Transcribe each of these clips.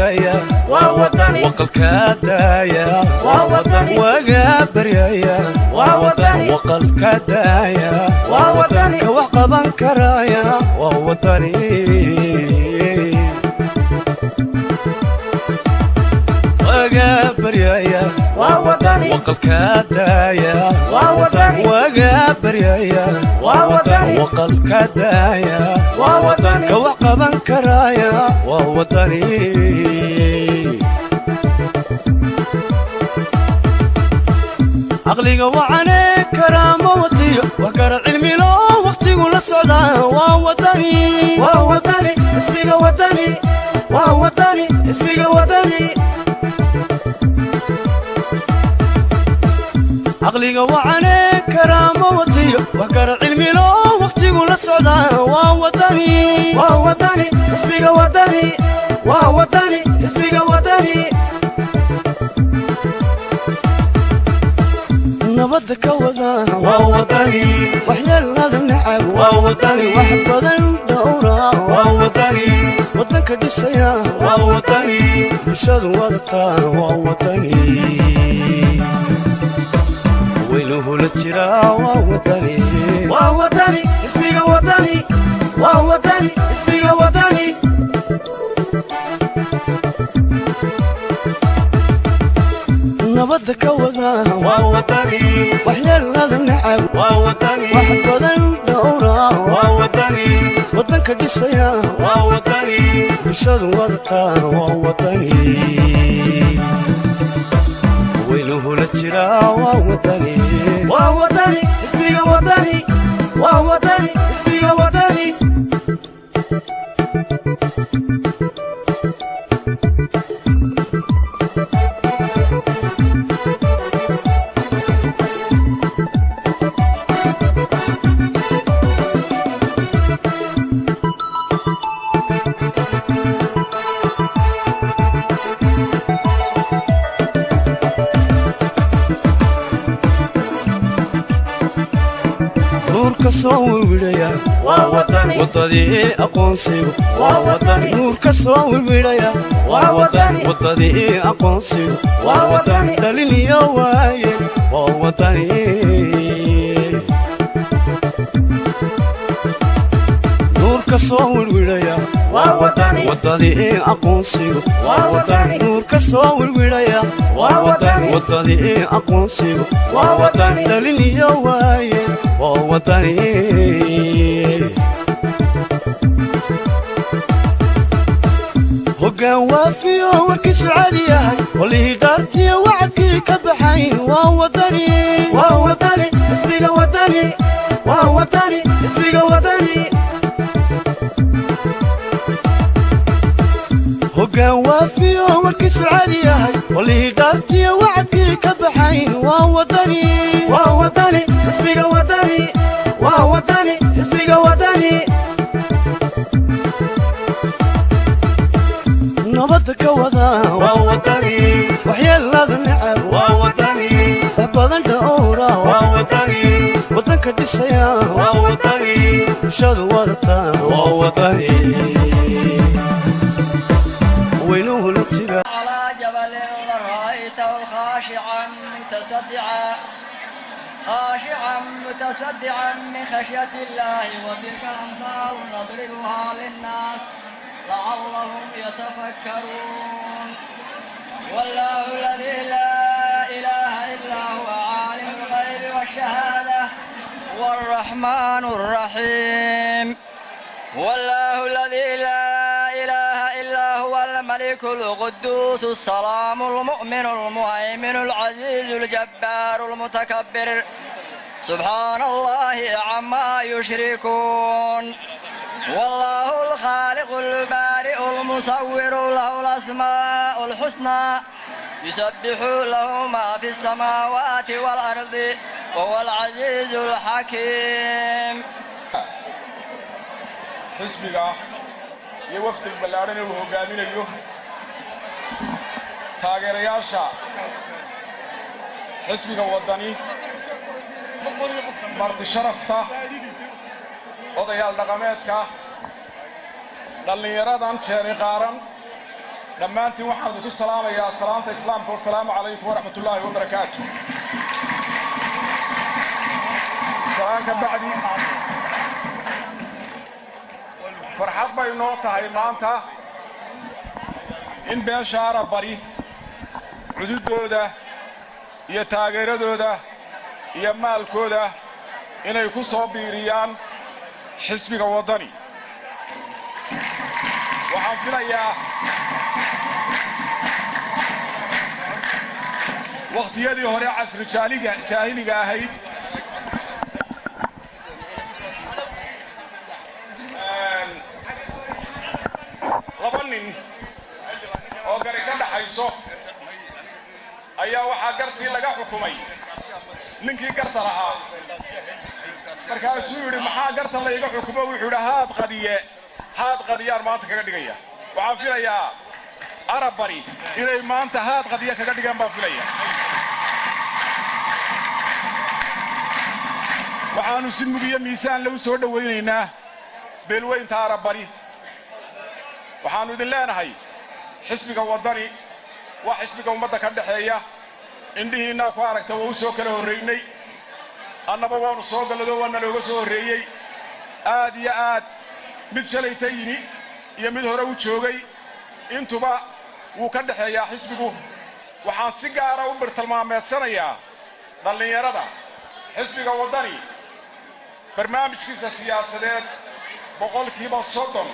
بريايا ووطني وقل كدايا ووطني وقابريايا ووطني وقل كدايا ووطني كوحقبا كرايا ووطني وقابريايا ووطني وقل كدايا ووطني وقابريايا ووطني وقل كدايا ووطني كوحقبا كرايا ووطني عقلي وعاني كرامة وطيء وقرع علمي له وقتي ولا صعدا ووطني ووطني اسمي وطني ووطني اسمي وطني عقلي وعاني كرامة وطيء وقرع علمي له وقتي ولا صعدا ووطني ووطني اسمي وطني ووطني اسمي وطني نبضك وذا ووطني وحيال هذا النعم ووطني وحب ذا الدورة ووطني وطنك دسيا ووطني بشاد وضطا ووطني ويله للترا ووطني ووطني اسمي وطني ووطني اسمي وطني نبضك وذا ووطني وحيال هذا النعم ووطني وحب ذا الدورة ووطني وطنك دسيا ووطني بشاد وضطا ووطني ويله للترا ووطني ووطني اسمي وطني ووطني اسمي وطني كسوي ولايا ووطني وطني أقونسي ووطني نور كسوي ولايا ووطني وطني أقونسي ووطني دليل يا وايل ووطني نور كسوي ولايا ووطني وطني أقونسي ووطني نور كسوي ولايا ووطني وطني أقونسي ووطني دليل يا وايل ووطني هقا وافي وركس عالية واللي دارتي وعدكي كبحي ووطني ووطني اسمي وطني ووطني اسمي وطني هقا وافي وركس عالية واللي دارتي وعدكي كبحي ووطني ووطني اسمي وطني ووطني اسمي وطني نبضك وذا ووطني وحيال هذا النعم ووطني بابا الدورة ووطني وطنك دسيا ووطني بشاد وضطا ووطني وينه للترا على جبل رأيته خاشعا متصدعا متصدعا من خشية الله وتلك الأمثال نضربها للناس لعلهم يتفكرون والله الذي لا إله إلا هو عالم الغيب والشهادة والرحمن الرحيم والله الذي لا إله إلا هو الملك القدوس السلام المؤمن المهيمن العزيز الجبار المتكبر سبحان الله عما يشركون والله الخالق البارئ المصور له الأسماء الحسنى يسبح له ما في السماوات والأرض وهو العزيز الحكيم. حزبك يوفتك بالعرن وهجامين اليوم تاجر ياشا حزبك وطني مرت شرفته odayaal dhaqameedka dhallinyaradan jeeri qaaran dhammaantiin waxaan idinku salaamayaa salaanta islaamka wassalaamu calaykum waraxmatullaahi wabarakaatu salaanka bacdi farxad bay noo tahay maanta in beesha Arabari cududooda iyo taageeradooda iyo maalkooda inay ku soo biiriyaan xisbiga wadani waxaan filayaa waqtiyadii hore casri jaahiliga ahayd laba nin oo gari ka dhaxayso ayaa waxaa gartii laga xukumay ninkii garta lahaa markaasuu yidhi maxaa garta layga xukumo wuxuu yidhi haad qadiyaan maanta kaga dhigaya waxaan filayaa Arabari inay maanta haad qadiya kaga dhigaan baan filaya waxaanu si mugiyo miisaan lagu soo dhawaynaynaa beelweynta Arabari waxaanu idin leenahay xisbiga wadani waa xisbiga ummadda ka dhaxeeya indhihiina ku aragta waa u soo kala horeynay annaba waanu soo galado waana looga soo horeeyay aad iyo aad mid shalayta yini iyo mid hore u joogay intuba wuu ka dhaxeeyaa xisbigu waxaan si gaar ah u bartilmaameedsanayaa dhalinyarada xisbiga wadani barnaamijkiisa siyaasadeed boqolkiiba 30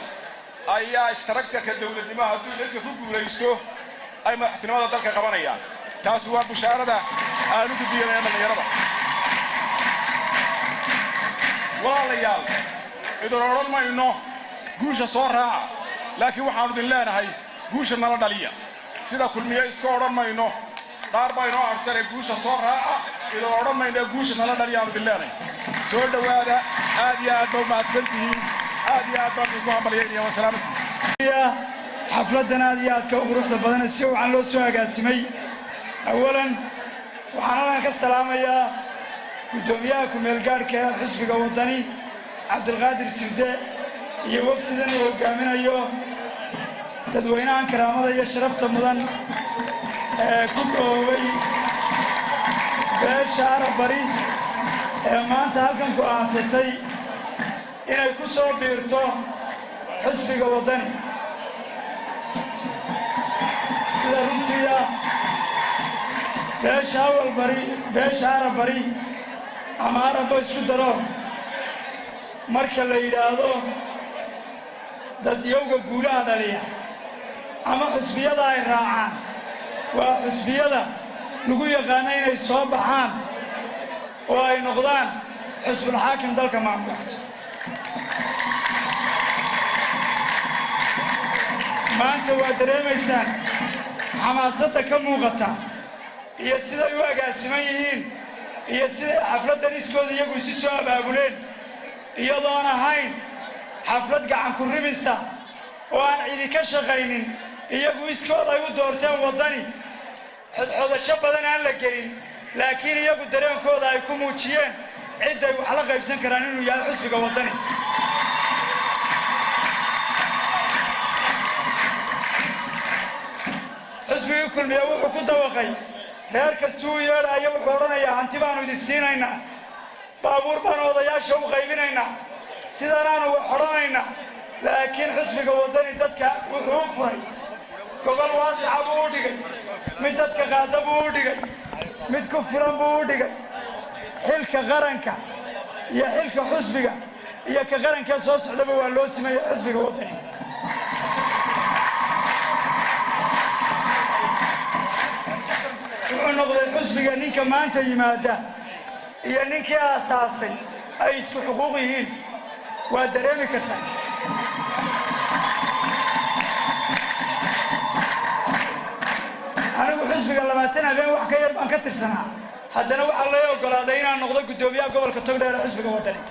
ayaa istaraagtarka dawladnimo hadduu dadka ku guulaysto ay madaxtinimada dalka qabanayaan taas waa bushaarada aanu gudbiyay dhalinyarada walaalayaal idin oran mayno guusha soo raaca laakiin waxaanu idin leenahay guusha nala dhaliya sida kulmiye iska oran mayno qaar baa inoo arsare guusha soo raaca idin oran mayno guusha nala dhaliya aanu idin leenahay soo dhawaada aad iyo aad baa mahadsantihiin aad iyo aad baan ugu hambalyeynaya wasalaamtii xafladana aad iyo aad ka quruxda badan si waxaan loo soo agaasimay awalan waxaan ka salaamayaa gudoomiyaha ku-meelgaadhka xisbiga wadani cabdilqaadir jirde iyo wafdidan uu hogaaminayo dadweynahan karaamada iyo sharafta mudan ee ku dhoobay beesha Arabari ee maanta halkan go'aansatay inay ku soo biirto xisbiga wadani sida runtii beesha Arabari ama Arabo isku daro marka la yidhaahdo dadyowga guulaha dhaliya ama xisbiyada ay raacaan waa xisbiyada lagu yaqaano inay soo baxaan oo ay noqdaan xisbul xaakim dalka maamula maanta waa dareemaysaan xamaasadda ka muuqata iyo siday u agaasiman yihiin iyo siday xafladdan iskooda iyagu isu soo abaabuleen iyadoon ahayn xaflad gacan ku rimisa oo aan cidi ka shaqaynin iyagu iskooda ay u doorteen wadani xodxodasho badan aan la gelin laakiin iyagu dareenkooda ay ku muujiyeen cidday wax la qaybsan karaan inuu yahay xisbiga wadani xisbigii kulmiye wuxuu ku dawaqay reer kastuu yeedhaayo wuxuu odhanayaa hanti baanu idin siinaynaa baabuur baanu odayaasha u qaybinaynaa sidanaanu wax odhanaynaa laakiin xisbiga wadani dadka wuxuu u furay gobol waasaxa buu u dhigay mid dadka qaada buu u dhigay mid ku filan buu u dhigay xilka qaranka iyo xilka xisbiga iyo ka qaranka soo socdaba waa loo simeeyay xisbiga wadani wuxuu noqday xisbiga ninka maanta yimaada iyo ninkii aasaasay ay isku xuquuq yihiin waa dareemi kartaa anigu xisbiga 20 habeen wax ka yar baan ka tirsanaa haddana waxaa loo ogolaaday inaan noqdo gudoomiyaha gobolka Togdheer xisbiga wadani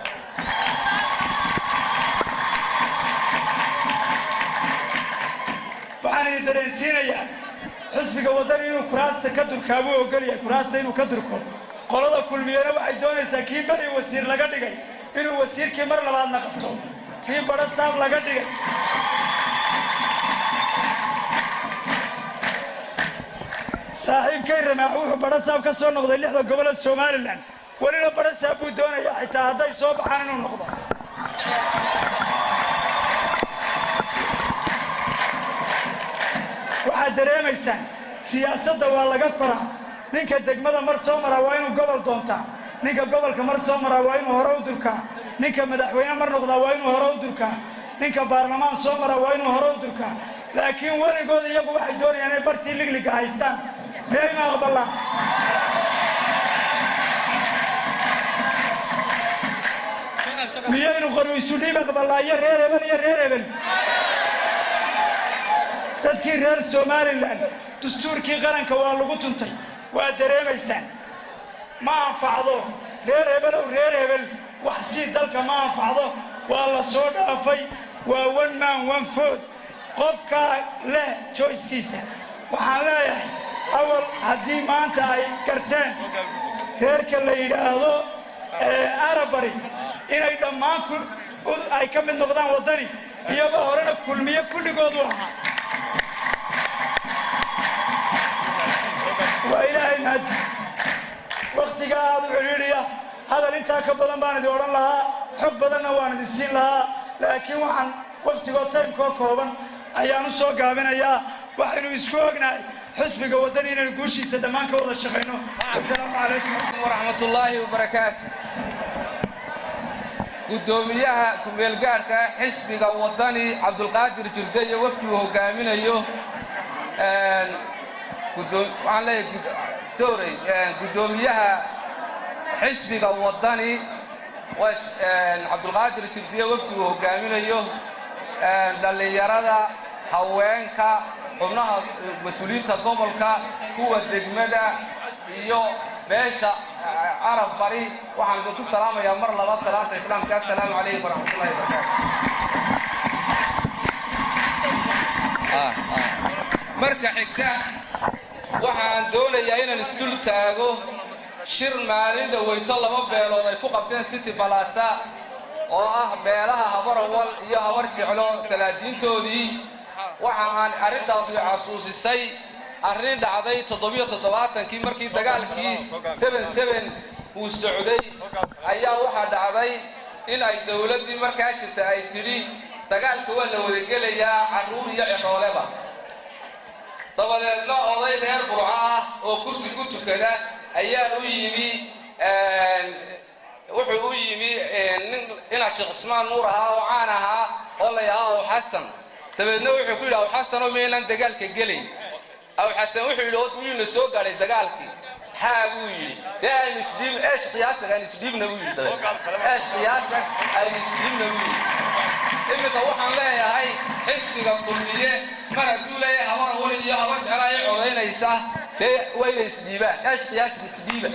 waxaan idin dareensiinayaa xisbiga wadani inuu kuraasta ka durkaabuu ogolyahay kuraasta inuu ka durko qolada kulmiyana waxay doonaysaa kii bari wasiir laga dhigay inuu wasiirkii mar labaadna qabto kii baro saab laga dhigay saaxiibkay ramaax wuxuu badhasaab ka soo noqday 6 gobolada Somaliland walina badhasaab buu doonayaa xitaa hadday soo baxaan inuu noqdo waxaad dareemaysaan siyaasadda waa laga koraa ninka degmada mar soo maraa waa inuu gobol doontaa ninka gobolka mar soo maraa waa inuu hore u durkaa ninka madaxweyne mar noqdaa waa inuu hore u durkaa ninka baarlamaan soo maraa waa inuu hore u durkaa laakiin weligood iyagu waxay doonayaan inay bartii ligliga haystaan miyaynu aqbalaa miyaynu qori isu dhiib aqbalaa iyo reer hebel dadkii reer Somaliland dastuurkii qaranka waa lagu tuntay waa dareemaysaan ma anfacdo reer hebel wax si dalka ma anfacdo waa la soo dhaafay waa one man one vote qofka leh choice-kiisa waxaan leeyahay awal haddii maanta ay garteen reerka la yidhaahdo arabari inay dhammaan ay ka mid noqdaan waddani iyagoo horena kulmiye kulligoodu ahaa وإلهي مهد وقتك هذا العليا هذا اللي انت كبدن بان دي اورن لها حب بدن وان دي سين لها لكن waxaan waqtiga time ko kooban ayaan soo gaabinaya waxaynu isku ognahay xisbiga wadani inay guushiisa dhamaan ka wada shaqeyno assalaamu calaykum wa rahmatullaahi wa barakaatuh gudoomiyaha kumeel gaarka xisbiga wadani Cabdulqaadir Jirde iyo wafdigu hogaaminayo gudoomiyaha xisbiga wadani Cabdulqaadir Jirde wafdigu hogaaminayo dhalinyarada haweenka xubnaha mas'uuliyiinta gobolka kuwa degmada iyo beesha Arab bari waxaan idinku salaamayaa mar laba salaanta islaamka assalaamu calaykum wa rahmatullaahi wa barakaatuh marka xigta waxaan doonayaa inaan isdul taago shir maalin dhaweyto laba beelood ay ku qabteen City Plaza oo ah beelaha Habarawal iyo Habar Jeclo salaadiintoodii waxaan arintaas xasuusisay arrin dhacday 77kii markii dagaalkii 77 uu socday ayaa waxa dhacday in ay dawladii markaa jirta ay tiri dagaalka waa la wada gelayaa caruur iyo ciqooleba dabadeedna oday reer Burco ah oo kursi ku tukada ayaa u yimi wuxuu u yimi ina Sheekh Ismaan Nuur ah oo caan ahaa oo la yiraahdo Xasan dabadeedna wuxuu ku yiraahdo Xasan oo meelan dagaalka gelay aw Xasan wuxuu yiraahdo miyuu soo gaaray dagaalkii حابو يلي ده المسلم إيش قياسك المسلم نقول ده إيش قياسك المسلم نقول إما توحنا لا يا هاي حسبك الكلية ما نقول يا هوار ولي يا هوار على عرينا يساه ده وين السديبة إيش قياسك السديبة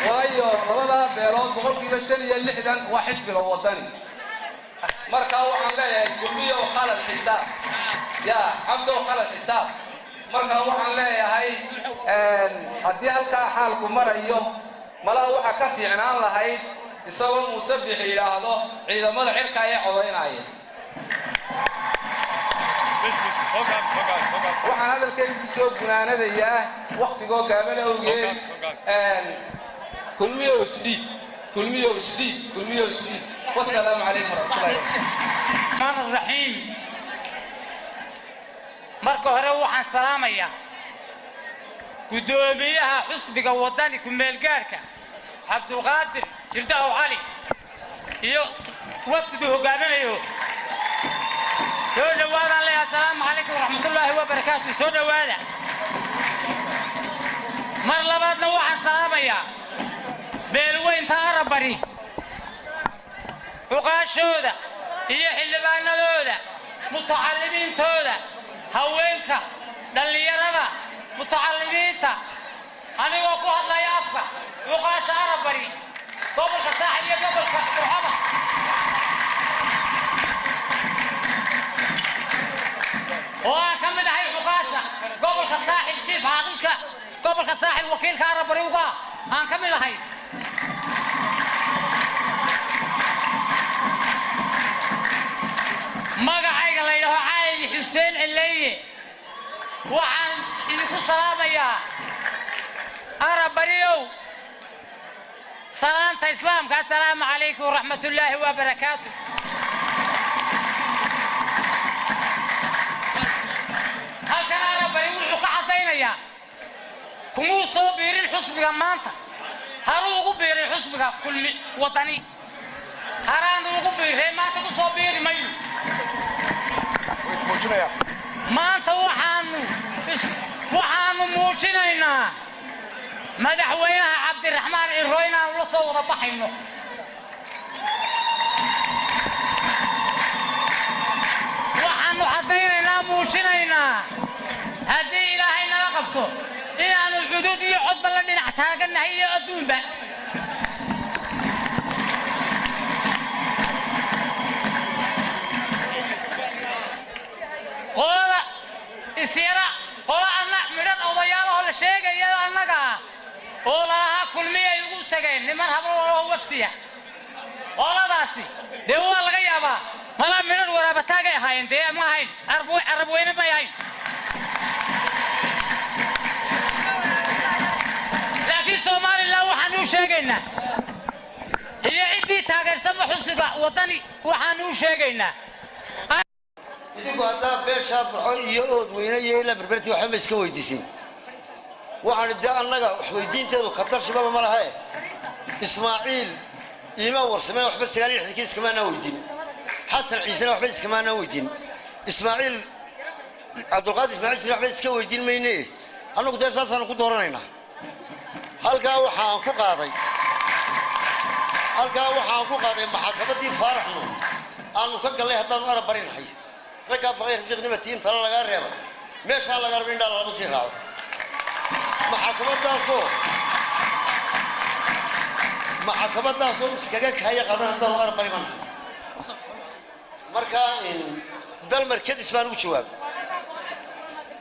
وأيوه هذا بيرون بقول كيف الشيء اللي حدا وحسبك الوطني مركا وحنا لا يا الكلية وخالد الحساب يا عبده وخالد الحساب marka waxaan leeyahay hadii halka xaalku marayo malaha waxa ka fiicnaan lahayd isagoo musabix ilaahdo ciidamada cirka ay codeynayeen waxaan hadalkaygu soo gunaanadayaa waqtigoo gaaban awgeed kulmiyo isdhiib wassalaamu calaykum warahmatullaahi الرحيم marka hore waxaan salaamayaa gudoomiyaha xisbiga wadani ku meel gaarka Cabdulqaadir Jirde Cali iyo wafdigu hogaaminayo soo dhawaada leeyahay assalaamu calaykum warahmatullaahi wabarakaatuh soo dhawaada mar labaadna waxaan salaamayaa beelweynta Arabari uqaashooda iyo xildhibaanadooda mutacalimiintooda haweenka dhalinyarada mutacalimiinta anigoo ku hadlaya afka uqaasha Arabari gobolka Saaxil iyo gobolka Burxaba oo aan ka mid ahay uqaasha gobolka Saaxil jiif caaqilka gobolka Saaxil wakiilka Arabari uga aan ka mid ahay magacayga la yiraahdo Caali Xuseen Cilaye وعن إلكو سلام يا أرى بريو سلامة إسلام السلام عليكم ورحمة الله وبركاته. هل كان أرى بريو وقعدين يا كمو صوبير الحسب مانتا هارو غبير الحسب كل وطني هران غبير ما تكو صوبير مايو ما أنت وحانو موجينينا مدحوينها عبد الرحمن الروينا ولصو ربحينو وحانو عدينينا موجينينا هدي إلهينا لقبتو إلى الحدود يعد بلدنا احتاجنا هي أدون بقى قولا السيرة قولا أنا مرد أضياله ولا شيء يا أنك قولا كل مية يقول تجين لمن هبوا وفتية قولا داسي ده هو الغيابة ملا مرد ورا بتاعي هاين ده ما هاين أربوين ما هاين لكن سومالي الله وحنو شيءنا هي عدي تاجر سمح حسبة وطني وحنو شيءنا idinku haddaa beeshaa burco iyo ood weyne iyo ila berberti waxba iska weydiisin waxaan dee annaga wax weydiinteedu khatar shibaba ma laha ismaaciil iimaan warsameen waxba 96 iskamaana weydiin xasan ciisena waxba iskamaana weydiin ismaaciil cabdulqaadir ismaaciil waxba iska weydiin mayne annagu dee saasaan ku dooranaynaa halkaa waxaan ku qaaday maxkamaddii faaraxno aanu ka galnay haddaanu arab barinahay رجع فقير في غنيمتين ترى لا غيره مش على غير من دار المصير هذا محاكمة داسو سكاك هيا قدر دار غير بريمان مركان دل مركز اسمه وشواب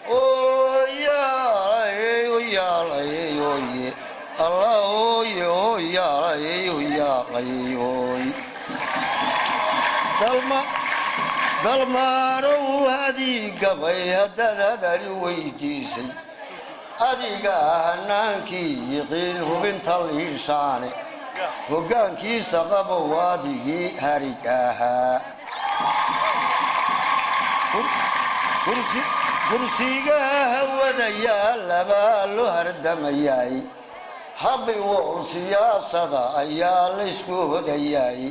أوه يا الله يا dalmaaro hadii gabay haddaad weydiisay adiga hanaankii yiqiin hubinta liishaane hoggaankiisa qabo waadigii harig ahaa kursiga hawada yaalaba loo hardamayay habbi wol siyaasada ayaa laysku hodayay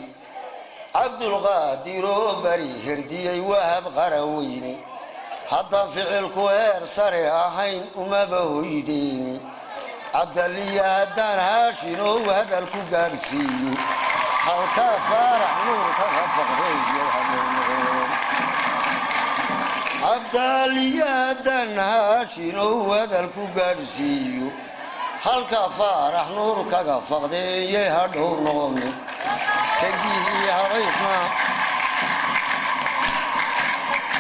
عبد القادر بري هردي وهب قرويني حتى فعل كوير سريع حين وما بهيديني عبد اللي دار هاشين وهذا الكوغارسي حلقة فرح نور كفق عبد اللي دار هاشين وهذا الكوغارسي حلقة فرح نور كفق دي هدو نومي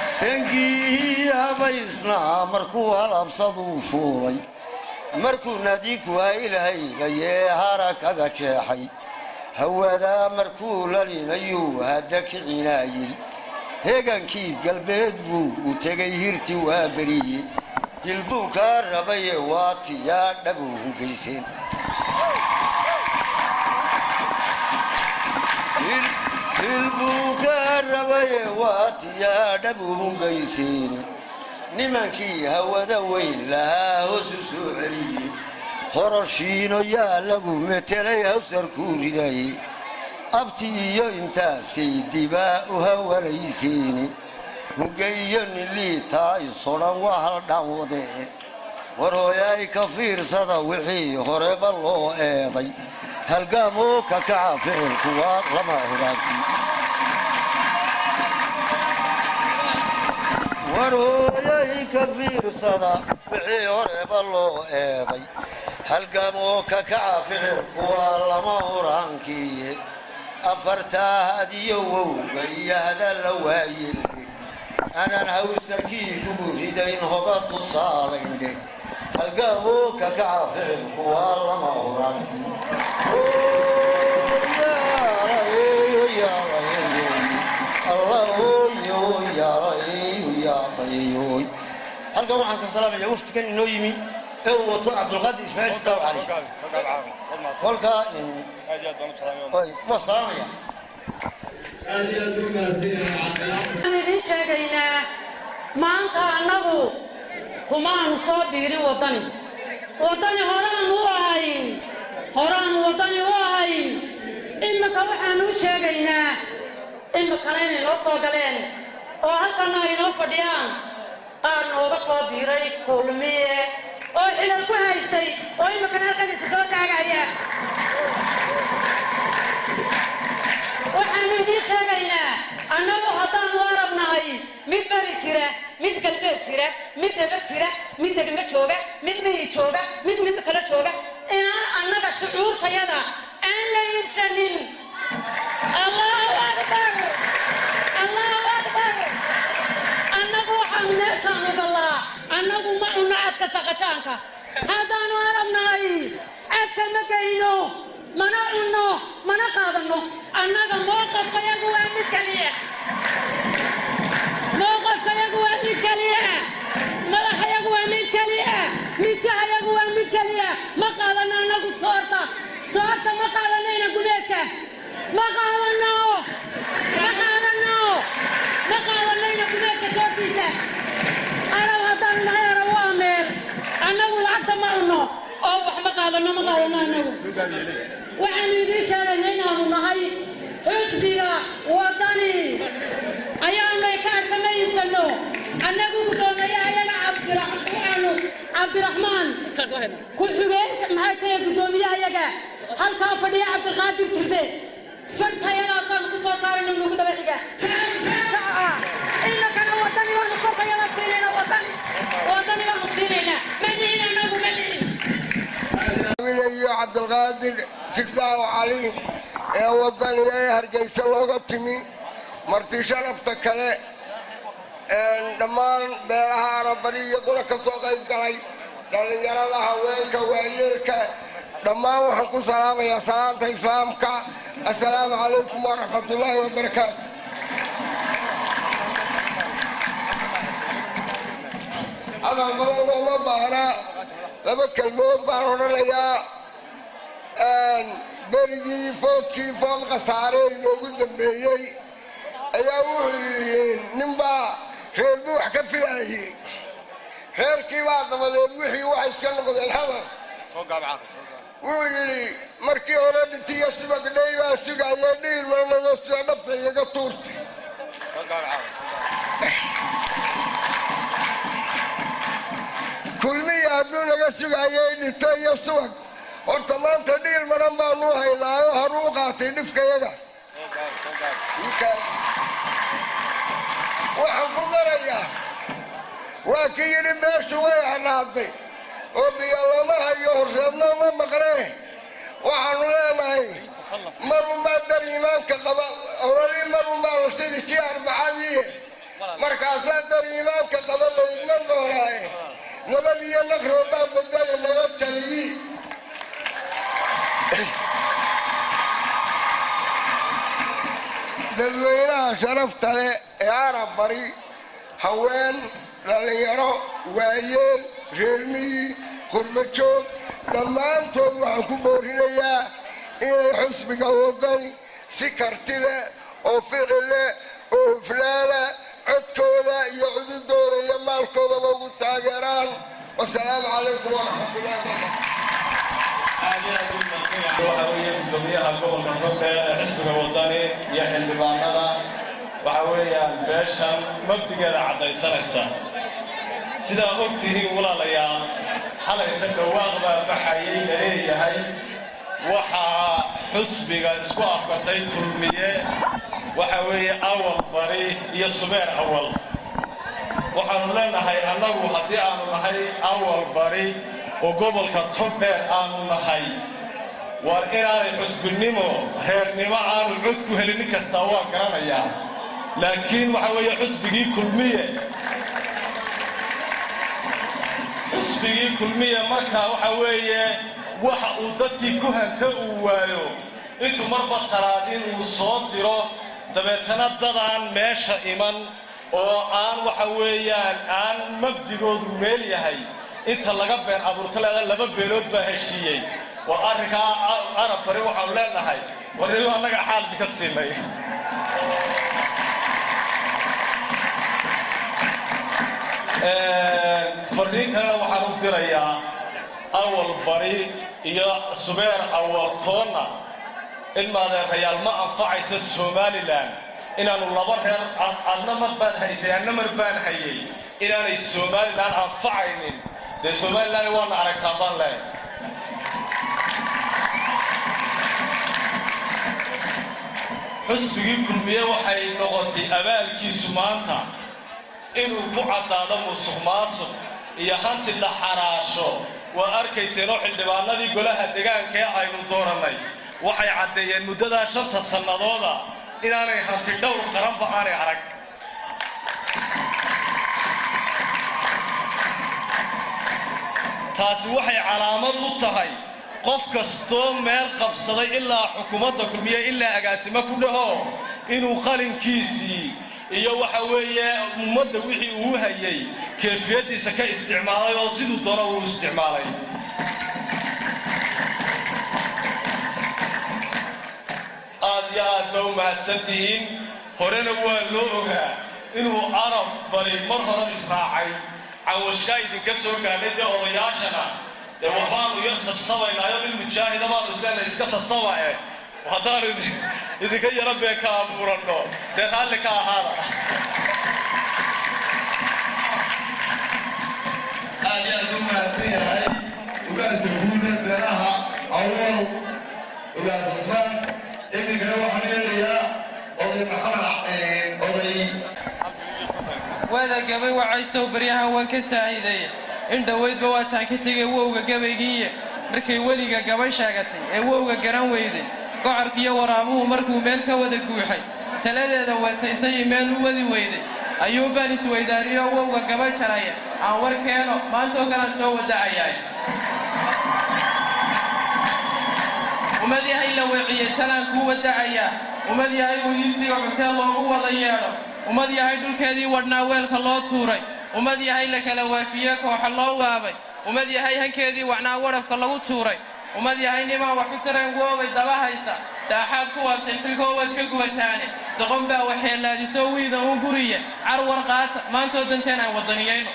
سنجي هبيسنا مركو هالابصدو فولي مركو ناديك وإلهي ليه هاركا جاحي هو ذا مركو للين أيو هدك عنايل هيغان كي قلبيد بو وتغيرتي وابري جلبو كاربي واتي يا نبو قيسين البوكاربي واتيا دبوهم قيسين نمانكي هودا وين لها وسوسو علي هرشينو يا لغو متلي هوسر كوريداي أبتي يو انتا سيدي باوها وليسيني وقيون اللي تاي صورا وحل دعوضي وروياي كفير صدا وحي هرب الله ايضي هالقامو ككعافي الكوار لما هراكي وروياي كفير صدا وحي هرب الله ايضي هالقامو ككعافي الكوار لما هراكي أفرتها هديو وقيا هذا اللوايل أنا نهوسكي كبوهدين هضط صالين دي القابو ككعافين والله ما هرانكي يا رأي الله يا رأي يا رأي halkan waxaan ka salaamayaa waftigan inoo yimi ee uu wato cabdulqaadir ismaaciil jidaaw cali kolka ma salaamaya waxaan idin sheegaynaa maanta annagu kumaanu soo biirin waddani horaanu u ahayn waddani u ahayn imika waxaanu u sheegaynaa imikana inay noo soo galeen oo halkana ay noo fadhiyaan qaar nooga soo biiray kulmiye oo xilal ku haystay oo imikana halkan isu soo taagaya waxaanu idiin sheegaynaa annagu haddaanu arabnahay mid bari jira mid galbeed jira mid daba jira mid degmo jooga mid miyi jooga mid kala jooga inaan annaga shucuurtayada aan la iibsanin allahu akbar annagu waxaanu meeshaanu gallaa annagu ma cunno cadka saqajaanka haddaanu arabnahay cadka ma geyno mana cunno mana qaadanno annaga mowqafkayagu waa mid keliya madaxayagu waa mid keliya mijahayagu waa mid keliya ma qaadanno annagu soorta ma qaadanayna gumeedka ma qaadanayna gumeedka soortiisa arab haddaanu nahay arab waa meel annagu lacagta ma cunno oo wax ma qaadanno annagu waxaanu idiin sheegaynaa inaanu nahay xusbiga waddani ayaanay kaarka la iibsanno annagu guddoomiyaha ayaga cabdiraxmaan ku-xigeenka maxay tahay guddoomiyaha yaga halkaa fadhiya cabdiqaadir jirde fartayadaasaanu ku soo saarayno nugu daba xiga inakana waddani baanu kortayada siinayna waddani baanu siinaynaa manihin annagu manihin iyo cabdulqaadir jidaaw cali ee waddani ee hargeysa looga timi marti sharafta kale dhammaan beelaha arabari iyaguna ka soo qayb galay dhallinyarada haweenka waayeelka dhammaan waxaan ku salaamayaa salaanta islaamka assalaamu calaykum waraxmatullaahi wabarakaatu hadal badan looma baahnaa laba kelmood baan odhanayaa berigii foodkii food khasaare inoogu dambeeyey ayaa wuxuu yidhi ninbaa reer buu wax ka filaayey reerkii baa dabadeed wixii waxay iska noqdeen hadal wuxuu yidhi markii hore dhintiyo subagdhay baa sugaayee dhiilmanado sida dhabta igaga tuurtay kulmiya hadduu naga sugaayey dhinto iyo subag horta maanta dhiil maran baanu haynaayo haruu u qaatay dhifkayaga waxaan ku darayaa waa kii yidhi beeshu way hadhaaday oo biyo lama hayo horseedna uma maqlee waxaanu leenahay marunbaa dar iimaanka qaba ololii marunbaa la shidi kii arbacadii markaasaa dar iimaanka qaba la idman doonaaye nabad iyo naqroobaa badala naga jaliyi dadweynaha sharafta leh ee arab bari haween dhallinyaro waayeel reermiyi qurbajoog dhammaantood waxaan ku boorinayaa inay xusbiga waddani si karti leh oo ficil leh oo huflaana codkooda iyo cududooda iyo maalkoodaba ugu taageeraan wasalaamu calaykum waraxmatullahi waxa weeye guddoomiyaha gobolka togdheer ee xisbiga waddani iyo xildhibaanada waxa weeyaan beeshan mabdigeeda caddaysanaysa sidaa og tihiin walaalayaal xalayta dhawaaq baa baxayay la leeyahay waxaa xusbiga isku afgatay kulmiye waxa weeye awal bari iyo subeer awal waxaanu leenahay annagu haddii aanu nahay awal bari oo gobolka togdheer aanu nahay war inaanay xusbinimo reernimo aanu cod ku helin nin kastaa waa garanayaa laakiin waxa weeye xusbigii kulmiye markaa waxa weeye waxa uu dadkii ku hanta uu waayo intuu marba salaadiin uu soo diro dabeetana dadaan meesha iman oo aan waxa weeyaan aan mabdigoodu meel yahay inta laga been abuurto leedahay laba beelood baa heshiiyey waa arrinkaa arab bari waxaan leenahay warriyo annaga xaalbi ka siinay fariin kalena waxaan u dirayaa awal bari iyo subeer awaltoonna ilmaadeerayaal ma anfacaysa somalilan inaanu laba reer adna mar baan haysay adna mar baan hayay inaanay somalilan anfacaynin dee somalilan waana aragtaa baan leeyahay xusbigii kulmiye waxay noqotay abaalkiisu maanta inuu ku caddaado musuq maasuq iyo hanti la xaraasho waa arkayseenoo xildhibaanadii golaha deegaanka ee aynu doorannay waxay caddeeyeen muddadaa 5 sannadooda inaanay hanti dhowr qaranba aanay arag taasi waxay calaamad u tahay qof kastoo meel qabsaday ilaa xukuumadda kulmiye ilaa agaasimo ku dhaho inuu qalinkiisii iyo waxa weeye ummadda wixii uu hayay keefiyadiisa ka isticmaalay oo siduu doono uu isticmaalay aad iyo aad baa u mahadsantihiin horena waa loo ogaa inuu arab bari mar hore israacay cawashkaa idinka soo gaadhay dee odayaashana dee waxbaanu yar sabsabaynaayo in mujaahida baanu isleena iska sasaba haddaan idinka yara been ka abuuranno dee raalli ka ahaada aad iyo aad u mahadsan yahay ugaasa guuda beeraha awal ugaas cusmaan iminkana waxaan yeelayaa oday maxamed oday wada gabay wacaysow baryahan waan ka saahiday in dhaweydba waataan ka tegay wowga gabaygiiye markay weliga gabay sheegatay ee wowga garan weyday gocorkiiyo waraabuhu markuu meel ka wada guuxay taladeeda wataysay meel u wadi weyday ayuu baan isweydaariyo wowga gabay jaraya aan war keeno maantoo kalaan soo wadacayaay umad yahay la weeciyey talaan kuu wadacayaa umad yahay wadiisiga cuteel loogu wada yeedho umad yahay dhulkeedii wadhnaa weelka loo tuuray umad yahay la kala waafiye kooxa loo waabay umad yahay hankeedii wacnaa wadhafka lagu tuuray umad yahay nimaan wax u tareen woobay daba haysa daaxaad ku waabteen xilkoo waad ka gubataane doqon baa waxeelaadisoo wiidan u guriye carwar qaata maantoo danteen aan wadaniyayno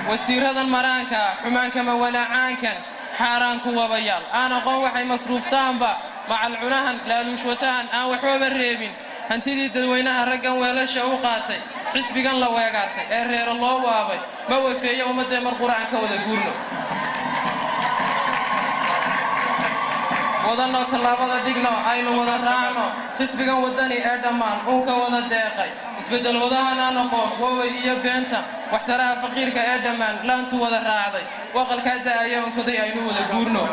wasiiradan maraanka xumaankama walaacaankan xaaraan ku wabayaal aan aqoon waxay masruuftaanba macal cunahan laaluushwatahan aan waxbaba reebin hantidii dadweynaha raggan weelasha u qaatay xisbigan la weegaatay ee reero loo waabay ma wafeeyo ummaddee mar qur'aan ka wada guurno wadanoo tallaabada dhigno aynu wada raacno xisbigan waddani ee dhammaan uunka wada deeqay isbeddel wadahan aan aqoon wooway iyo beenta waxtaraha faqiirka ee dhammaan laantu wada raacday waqalkaa da'aya onkoday aynu wada guurno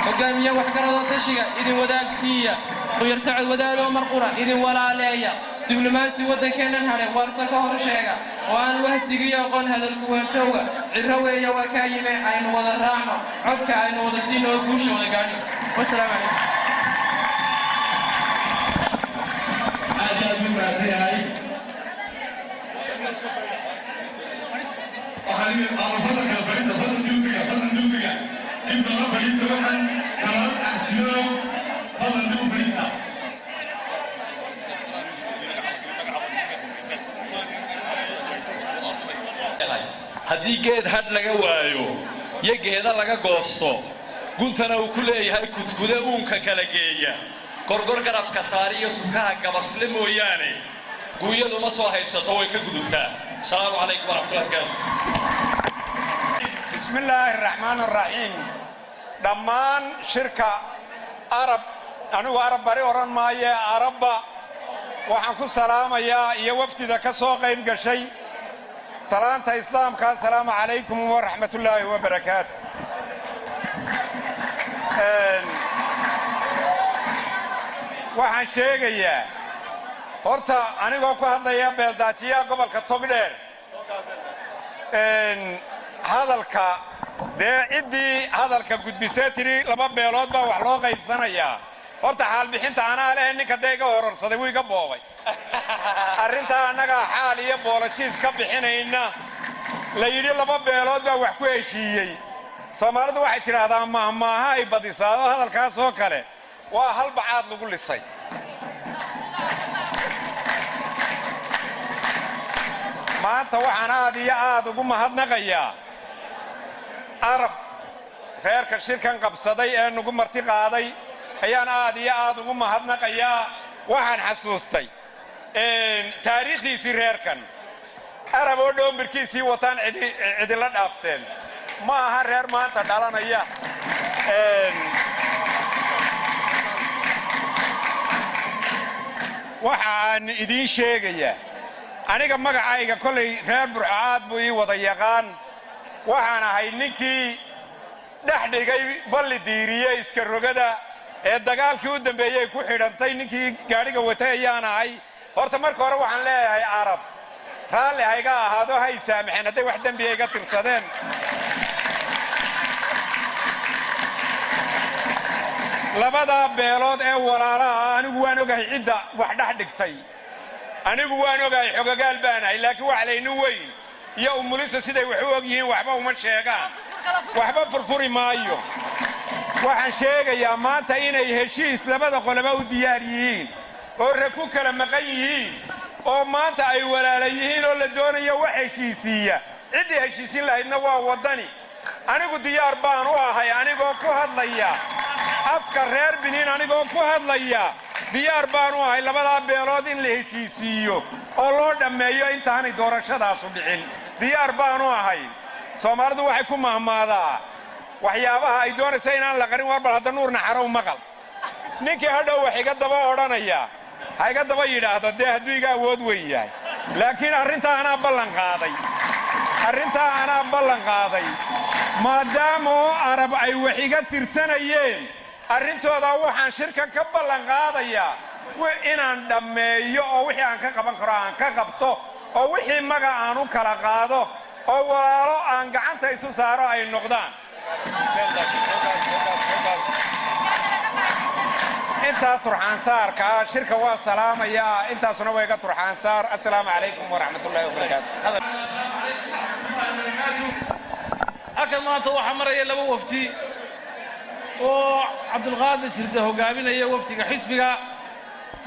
hogaamiye waxgaradoo dashiga idin wadaagsiiya quyar sacad wadaadoo mar qura idin walaaleeya diblomaasi waddankeennan hadhe waarse ka hor sheega oo aan wahsigiyo aqoon hadalku weentowga cirro weeya waa kaa yime aynu wada raacno codka aynu wada siino oo guusha wada gaadhno wasalaamu calaykum aad iyo aad u mahadsan yahay فضل دلوقتي انت ما فريستا waxaan kamarad aasiyo fadlan dib u fariista haddii geed hadh laga waayo iyo geeda laga goosto guntana uu ku leeyahay kudkude uunka kala geeya gorgor garabka saari iyo tukaha gabasle mooyaane guuyadu ma soo haybsato way ka gudubtaa asalaamu calaykum waraxmatullahi wabarakaatu بسم الله الرحمن الرحيم دمان شركة عرب أنا عرب بري وران مايا عرب وحنكو سلام يا وفد ذا كسوق يبقى شيء سلام إسلام كان السلام عليكم ورحمة الله وبركاته waxaan sheegayaa horta anigoo ku hadlaya beeldaajiya gobolka Togdheer hadalka dee ciddii hadalka gudbisay tiri laba beelood baa wax loo qaybsanayaa horta xaal bixinta anaa leh ninka dee iga hororsaday wuu iga boobay arrintaa annagaa xaal iyo boolojiis ka bixinayna la yidhi laba beelood baa wax ku heshiiyey soomaalidu waxay tidhaahdaa mahmaaha ay badisaado hadalkaas oo kale waa hal bacaad lagu lisay maanta waxaan aad iyo aad ugu mahadnaqayaa arab reerka shirkan qabsaday ee nagu marti qaaday ayaan aad iyo aad ugu mahadnaqayaa waxaan xasuustay taariikhdiisii reerkan arab oo dhoombirkiisii wataan cidila dhaafteen ma aha reer maanta dhalanaya waxaan idiin sheegayaa aniga magacayga kollay reer burco aad buu ii wada yaqaan waxaan ahay ninkii dhex dhigay balli diiriye iska rogada ee dagaalkii u dambeeyey ku xidhantay ninkii gaadhiga watay ayaan ahay horta marka hore waxaan leeyahay arab raalli hayga ahaado hay saamaxeen hadday wax dembiya iga tirsadeen labadaa beelood ee walaalaha anigu waan ogahay cidda wax dhex dhigtay anigu waan ogahay xogagaal baanahay laakiin wax laynu weyn iyo umulisa siday wax u og yihiin waxba uma sheegaan waxba furfuri maayo waxaan sheegayaa maanta inay heshiis labada qoloba u diyaar yihiin oo rag ku kala maqan yihiin oo maanta ay walaala yihiin oo la doonayo wax heshiisiiya ciddii heshiisin lahaydna waa waddani anigu diyaar baan u ahay anigoo ku hadlaya afka reer biniin anigoo ku hadlaya diyaar baan u ahay labadaa beelood in la heshiisiiyo oo loo dhammeeyo intaanay doorashadaasu dhicin diyaar baan u ahay soomaalidu waxay ku mahmaadaa waxyaabaha ay doonaysa inaan la qarin war bal hadda nuur naxarow maqal ninkii hadhow wax iga daba odhanaya ha iga daba yidhaahdo dee hadduu iga awood weyn yahay laakiin arrintaa anaa ballan qaaday maadaama oo arab ay wax iga tirsanayeen arrintooda waxaan shirkan ka ballan qaadayaa inaan dhammeeyo oo wixii aan ka qaban karo aan ka qabto oo wixii maga aan u kala qaado oo walaalo aan gacanta isu saaro ay noqdaan intaa turxaansaarka shirka waa salaamayaa intaasuna waa iga turxaansaar assalaamu calaykum waraxmatullaahi wabarakaatu halkan maanta waxaa maraya laba wafdi oo cabdulqaadir jirde hogaaminaya wafdiga xisbiga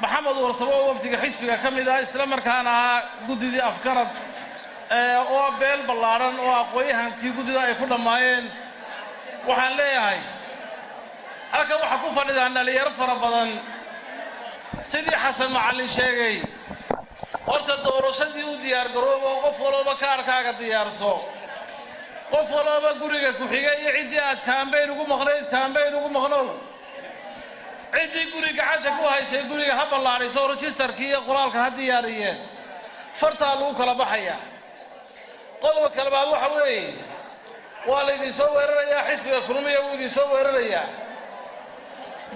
maxamed warsamo oo wafdiga xisbiga ka mid ah isla markaana ahaa guddidii afgarad oo beel ballaadhan oo aqoon-yahankii guddida ay ku dhammaayeen waxaan leeyahay halkan waxaa ku fadhidaan dhalinyaro fara badan sidii xasan macallin sheegay horta doorashadii u diyaargaroobo qof walooba kaarkaaga diyaarso qof walooba guriga ku-xigay iyo ciddii aad kaambeyn ugu maqnow ciddii guri gacanta ku haysay guriga ha ballaadhiso rejistarkii iyo qoraalka ha diyaariyeen fartaa lagu kala baxayaa qodobka labaad waxa weeye waa laydin soo weerarayaa xisbiga kulmiya wuu idin soo weerarayaa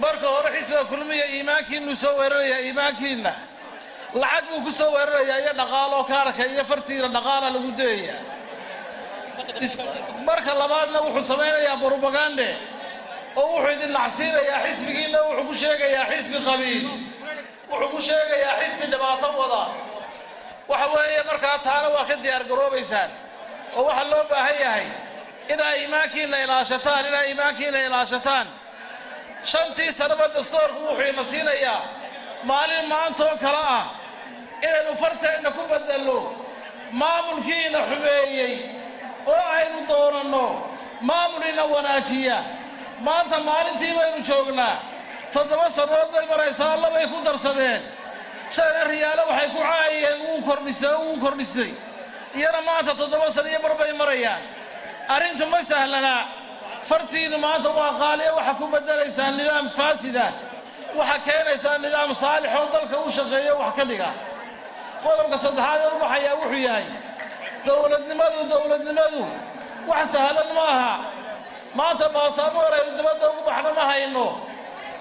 marka hore xisbiga kulmiya iimaankiinnu soo weerarayaa iimaankiinna lacag buu ku soo weerarayaa iyo dhaqaalo kaarka iyo fartiina dhaqaala lagu dayayaa marka labaadna wuxuu samaynayaa brobagande oo wuxuu idin nacsiinayaa xisbigiinna wuxuu ku sheegayaa xisbi qabiil wuxuu ku sheegayaa xisbi dhibaato wada waxa weeye markaa taana waa ka diyaargaroobaysaan oo waxaa loo baahan yahay inay iimaankiinna ilaashataan shantii sanaba dastoorku wuxuu ina siinayaa maalin maantoo kale ah inaynu farteenna ku bedelno maamulkiina xumeeyey oo aynu doonanno maamulina wanaajiya maanta maalintii baynu joognaa 7 sannadood bay maraysaa labay ku darsadeen shayna riyaalo waxay ku caayeen wuu kordhisay iyana maanta 7 sano iyo bar bay marayaan arrintu ma sahlana fartiina maanta waa qaaliya waxa ku bedelaysaa nidaam faasida waxa keenaysaa nidaam saalix oo dalka u shaqeeyo wax ka dhiga qodobka saddexaad ee waxaya wuxuu yahay dowladnimadu wax sahlan maaha maanta baasaboor ay dibadda ugu baxna ma hayno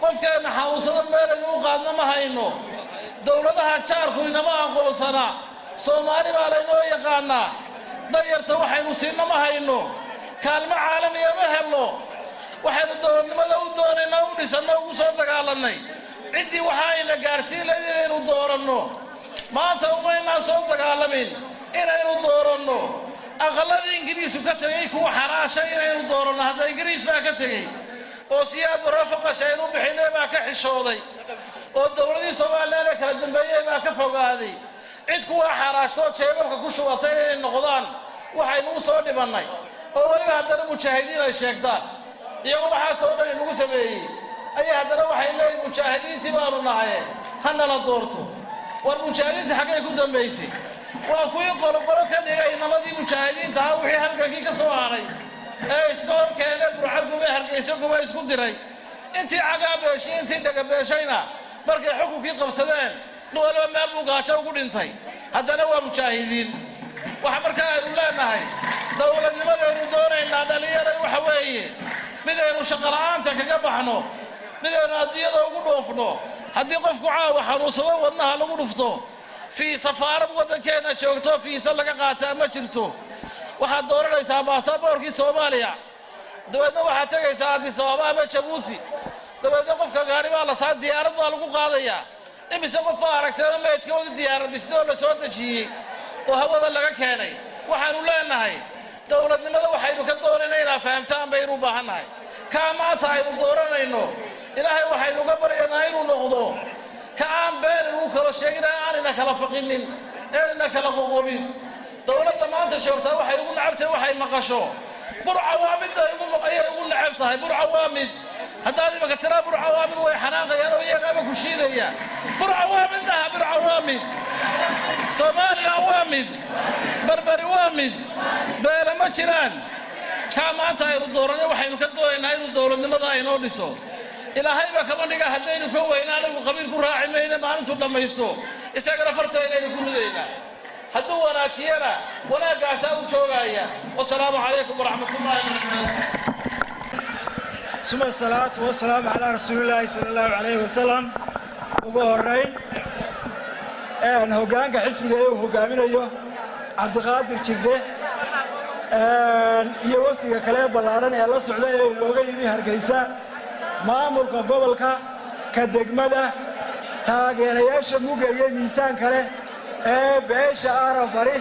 qofkeena xanuunsada meelaynu u qaadna ma hayno dowladaha jaarku inama aqoonsana soomaali baa laynoo yaqaanaa danyarta waxaynu siinna ma hayno kaalmo caalamiya ma helno waxaynu dowladnimada u doonaynaa u dhisanno ugu soo dagaalanay ciddii waxa ayna gaarsiin lahayd inaynu dooranno maanta umaynaa soo dagaalamin inaynu dooranno aqalladii ingiriisku ka tegey kuwa xaraashay inaynu dooranno hadda ingiriis baa ka tegey oo siyaad warafaqasha aynu bixinay baa ka xishooday oo dowladii Soomaaliland ee kala dambeeyay baa ka fogaaday cid kuwa xaraasho jeebabka ku shubatay inay noqdaan waxaynu u soo dhibannay oo waliba haddana mujaahidiin ay sheegtaan iyagoo waxaa soo dhan inagu sameeyey ayaa haddana waxay leeyihin mujaahidiintii baanu nahay hanala doorto war mujaahidiinta xaggay ku dambaysay waa kuwii qolobolo ka dhigay namadii mujaahidiinta ahaa wixii halkankii ka soo haray ee iska hor keenay burca gube hargeysa gube isku diray intii cagaa beeshay intii dhaga beeshayna markay xukunkii qabsadeen waliba meel buu gaajo ugu dhintay haddana waa mujaahidiin waxa markaa aynu leenahay dowladnimadaynu doonaynaa dhallinyaray waxa weeye midaynu shaqola'aanta kaga baxno midaynu adduunyada ugu dhoofno haddii qofku caawa xanuunsado wadnaha lagu dhufto fii safaarad waddankeenna joogto fiisa laga qaataa ma jirto waxaad dooranaysaa baasaboorkii Soomaaliya dabeedna waxaad tegaysaa Addis Ababa ama Jabuuti dabeedna qofka gaari baa la saa diyaarad baa lagu qaadayaa imise qof baa aragtay meedkooda diyaaradisnoo la soo dejiyey oo hawada laga keenay waxaanu leenahay dowladnimada waxaynu ka doonaynaa inaa fahamtaan baynu u baahannahay kaa maanta aynu dooranayno ilaahay waxaynu uga baryaynaa inuu noqdo ka aan been inuu kala sheegin aanina kala faqinin aanina kala qoqobin dowladda maanta joogtaa waxay ugu nacabtahay waxay maqasho burca waa mid ayay ugu nacab tahay burca waa mid haddaad imaka tiraa burca waa mid way xanaaqayaan oo iyagaaba ku shiidaya burca waa mid dhaha burca waa mid Soomaaliland waa mid barbari waa mid beela ma jiraan kaa maanta aynu dooranay waxaynu ka doonaynaa inuu dowladnimada aynoo dhiso ilaahayba kama dhiga haddaynu ka weynaa anigu qabiil ku raaci mayna maalintuu dhammaysto isagana fartaynaynu ku ridaynaa hadduu wanaajiyana wanaaggaasaa u joogaya wasalaamu calaykum waraxmatullaahi wabarakaatu ثم الصلاة والسلام على رسول الله صلى الله عليه وسلم وهرين أنا هجانك حسب ده وهجامين أيوه عبد القادر شقة يوفتي كلام بلارن يلا سعودية وجاي بيها رجيسة ما ملك قبلك كدقمة تاجر ياش موجي ميسان كله بيش عرب بري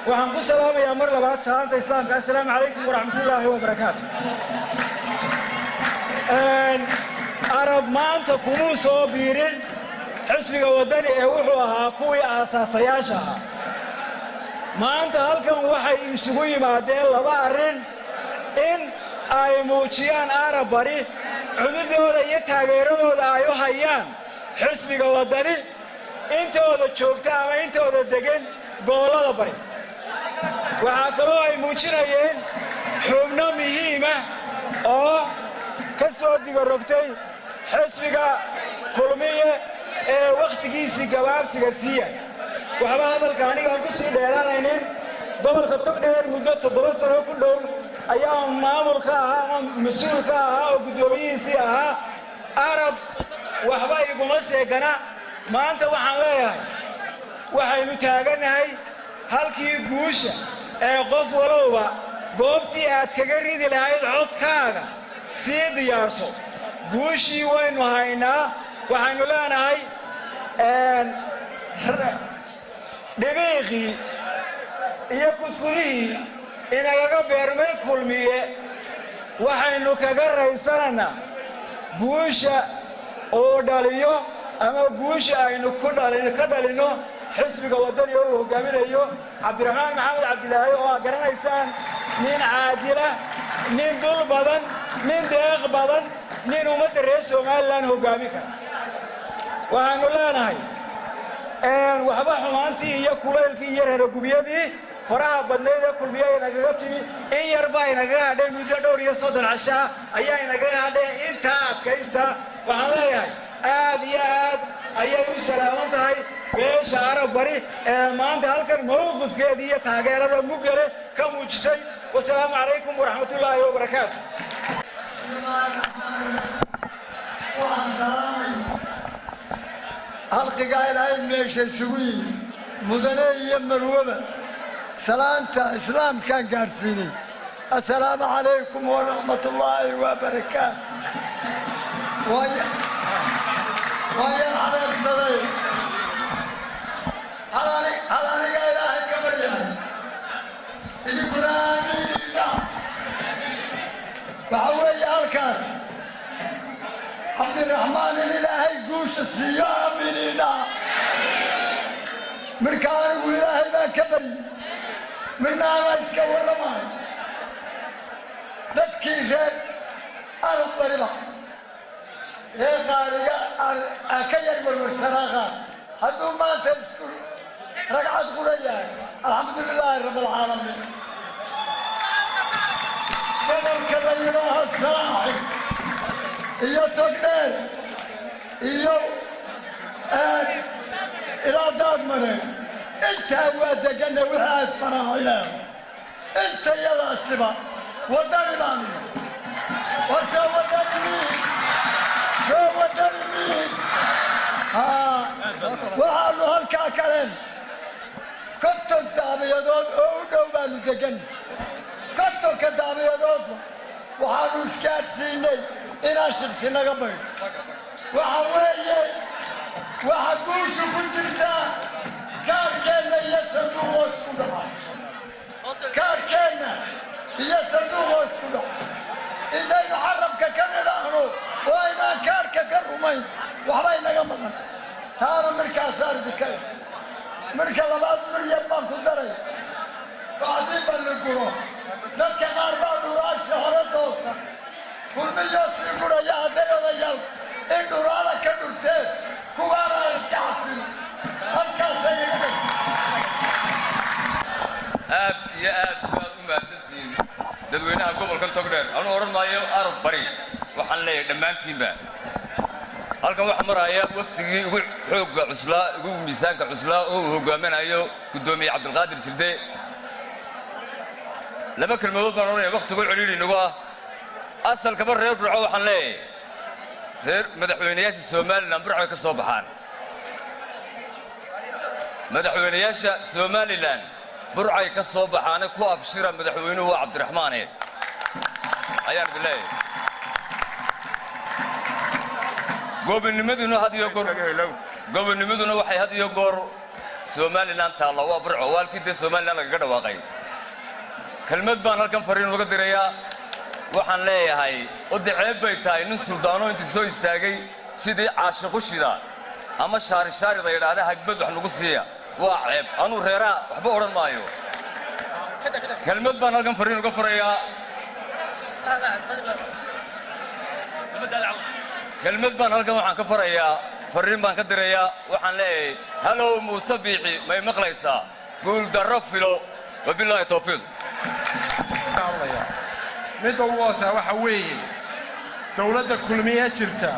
وعنكو سلام يا مر لبعض سلام الإسلام السلام عليكم ورحمة الله وبركاته عرب ما أنت كمو صابرين حسبك ودني وحوها كوي أساسياشها ما أنت هلكم وحي يسوي ما دين لبارين إن أي موتيان عرب بري عدد ولا يتغيرون ولا أيو هيان حسبك ودني أنت ولا شوكتا أنت ولا دقن قولا بري وعقلوا أي موتيان حبنا مهمة أو كسودي قربتي حسبك كلمية وقت جيسي جواب سياسية وحبا هذا الكهاني كان كسي ديرانين قبل خطوك دير مدة تدرس سنة كلهم أيام مامل كاها مسؤول كاها وقدومي سيها عرب وحبا يقوم سيكنا ما أنت وحنا وحي متاجن هاي هالكي جوشة قف ولوبا قفتي أتكجري لهاي العط كاغا سيد يارسو جوشي وين وهاينا وحنا لنا هاي دبيغي يكون كلي إن أجا بيرمي كل مية وحنا كجرا إنساننا جوشة أو داليو أما جوشة إنه كدالينو حسبك ودني هو جميل أيوه عبد الرحمن محمد عبد الله هو قرن إنسان نين عادلة نين دول بدن نين داغ بدن نين ومد الرئيس وما لان هو جاميك وعنو لنا هاي وحبا حمانتي هي كلها كي يرهر قبيدي فرها بدنيا كل بيا ينقلتي إن يربا ينقل هذا مدة دور يصد العشاء أيها ينقل هذا أنت كيستا وحنا هاي آديات أيها السلامة هاي بيش عرب بري ما أنت هالكن موقف كذي تاجر هذا مقلة كم وجسي والسلام عليكم ورحمة الله وبركاته. halqiga ilaahay meesha isugu yimi mudane iyo marwaba salaanta islaamkaan gaadhsiinay السلام عليكم ورحمة الله وبركاته ويا الحبيب صديق هلاني إلهي كبريان سيدنا مينا وحوي الكاس عبد الرحمن الإلهي قوش السيام مينا مركان وإلهي ما كبري من نانا يسكور رمان dadkii reer arab bariba ee qaaliga ka yar warwarsanaaqa hadduu maanta isku ragcad qura yahay alxamdulilaahi rabbilcaalamiin gobolka la yidhaaho saaxib iyo togdheer iyo ilaa daadmane intaa waa degana wixii ay faraacineen inta yadaasiba وداني مامي وشو وداني مين شو وداني مين وحالو هالكاكرين كنتو الدابيضون او بانو دقن كنتو كدابيضون وحالو سكار سيني إنا شخصينا قبل وحاوية وحاقوشو كنترتا كاركينا يسردو غوشكو دقا كاركينا هي صندوق اسكنا إذا يعربك كان الأخرو وإنا كارك كرمين وحباينا قمنا تارا مركا صار ذكر مركا لبعض مريم ما كدري بعدين بنقولوا لك غاربا نوراش شهرتوك كل من يوصل قرا يا هدي ولا يل إن نورالا كنورتين كوانا اسكعفي هلكا سيدي يا dadweynaha gobolka togdheer anu oran maayo arab bari waxaan leeyahay dhammaantiinba halkan waxa maraya waqtigii ugu xoogga cuslaa ugu miisaanka cuslaa oo uu hogaaminayo gudoomiye cabdilqaadir jirde laba kalmadood baan oranaya waqtigu ciriiri nagu ah asalkaba reer burco waxaan leeyahay reer madaxweynayaasha Soomaaliland burco ka soo baxaan madaxweynayaasha Soomaaliland burcay ka soo baxaan ku abshira madaxweynuhu Cabdi Raxmaan ayaan dilay gobonimaduna waxay had iyo goor Soomaaliland taala waa burco walkii Soomaaliland laga dhawaaqay kalmad baan halkan fariin uga dirayaa waxaan leeyahay odaceeb bay tahay nin suldaano intii soo istaagay sidii caashiqu shida ama shaari yiraahdo hagbad wax lagu siiya waa ceeb anu reera waxba oran maayo kalmad baan halkan fariin uga farayaa kalmad baan halkan waxaan ka farayaa fariin baan ka dirayaa waxaan leeyahay hello Muuse Biixi may maqlaysaa guul darro filo wabillahi tawfiiq midda waxa weeye dawladda kulmiye jirta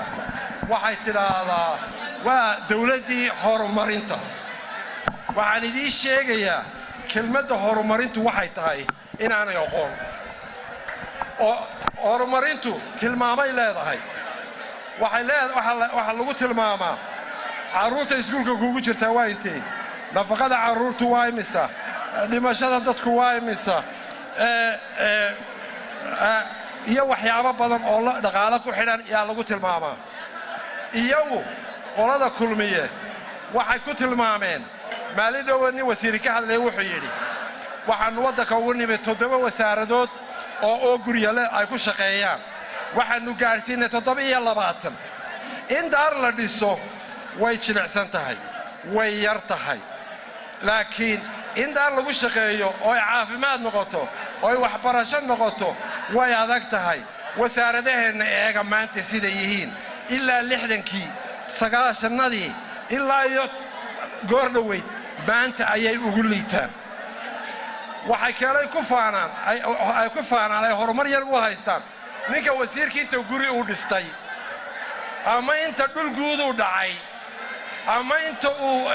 waxay tiraahdaa waa dawladdii horumarinta waxaan idin sheegayaa kelmadda horumarintu waxay tahay inaanay aqoon oo horumarintu tilmaamay leedahay waxa lagu tilmaamaa caruurta iskuulka kugu jirta waa intee nafaqada caruurtu waa imisa dhimashada dadku waa imisa iyo waxyaabo badan oo dhaqaale ku xidhan yaa lagu tilmaamaa iyagu qolada kulmiye waxay ku tilmaameen maalin dhowani wasiir ka hadlay wuxuu yiri waxaan waddanka ugu nimid 7 wasaaradood oo guriyale ay ku shaqeeyaan waxaanu gaarsiinay 720 in daar la dhiso way jilicsan tahay way yar tahay laakiin in daar lagu shaqeeyo oo caafimaad noqoto oo waxbarasho noqoto way adag tahay wasaaradaheena eega maanta sida yihiin ilaa 60kii 90nadii ilaa iyo goordhaweyd maanta ayay ugu liitaan waxay kale ku faanaan ay horumar yar u haystaan ninka wasiirkii inta guri uu dhistay ama inta dhul guud u dhacay ama inta uu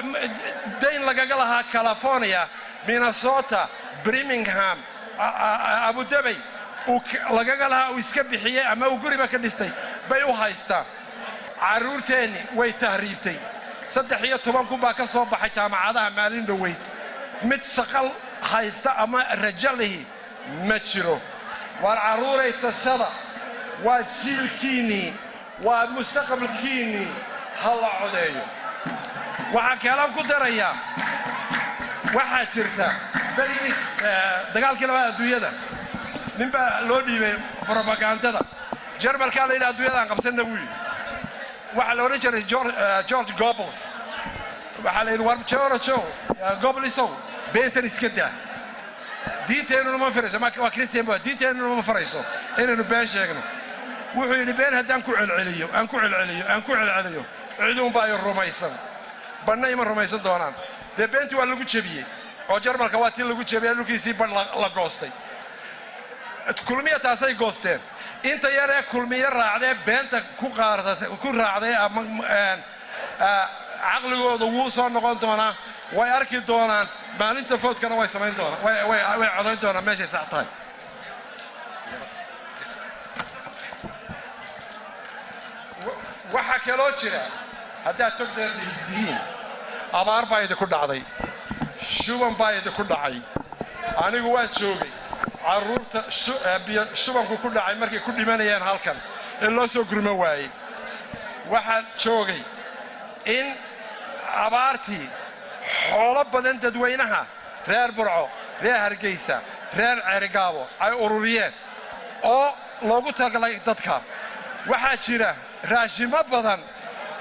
dayn lagaga lahaa California Minnesota Birmingham Abu Dhabi lagaga lahaa uu iska bixiyay ama uu guriba ka dhistay bay u haystaan caruurteeni way tahriibtay 13 baa ka soo baxay jaamacadaha maalin dhaweyd mid shaqal haysta ama rajalihi ma jiro والعرورة تشرى وجيل كيني ومستقبل كيني هلا عديو وحكلام كدريا وحشرته بريس دقال كلام الدنيا نبى لودي بروباغندا جربل كان إلى الدنيا قبسنا بوي وعلى رجال جورج جوبلز وعلى الورب شو جوبلسو بينتن سكده ديتين ما فريسو ما كريستيان بو ديتين ما فريسو إنه نبان شيء وحي نبان هدان كوع العليو أنكوع العليو عدون باي الرميسان بنا يمر الرميسان دونان ده بنتي ولا لقوا أو جربل كواتين لقوا شبيه لقوا يسيبن لاغوستي كلمية تاسي غوستين انت يا كلمية راعدة بنت كو راعدة عقلigooda wuu soo noqon doonaa way arki doonaan maalinta foodkana way samayn doonaan way codayn doonaan meeshay sax tahay waxa kaloo jira haddaad tog dheer dhigtiin abaar baa idinku dhacday shuban baa idinku dhacay anigu waan joogay carruurta shubanku ku dhacay markay ku dhimanayeen halkan in loo soo gurma waayey waxaan joogay in abaartii xoolo badan dadweynaha reer burco reer hargeysa reer ceerigaabo ay ururiyeen oo loogu talagalay dadka waxaa jira raashimo badan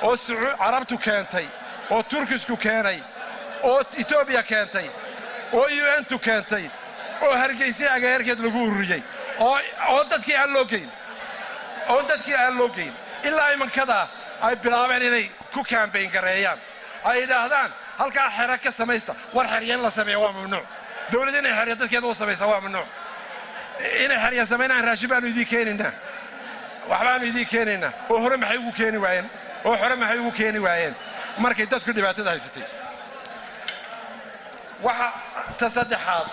oo carabtu keentay oo turkisku keenay oo etoobiya keentay oo un-tu keentay oo hargeysa agaarkeed lagu ururiyey oo dadkii aan loo geyn ilaa imankada ay bilaabeen inay ku kaambayn gareeyaan ay yidhaahdaan halkaa xero ka samaysta war xerya in la sameeya waa mamnuuc dowladda inay xerya dadkeeda u samaysa waa mamnuuc inay xerya samaynaan raashin baanu idiin keenaynaa waxbaanu idiin keenaynaa oo hore maxay ugu keeni waayeen markay dadku dhibaatada haysatay waxa ta saddexaad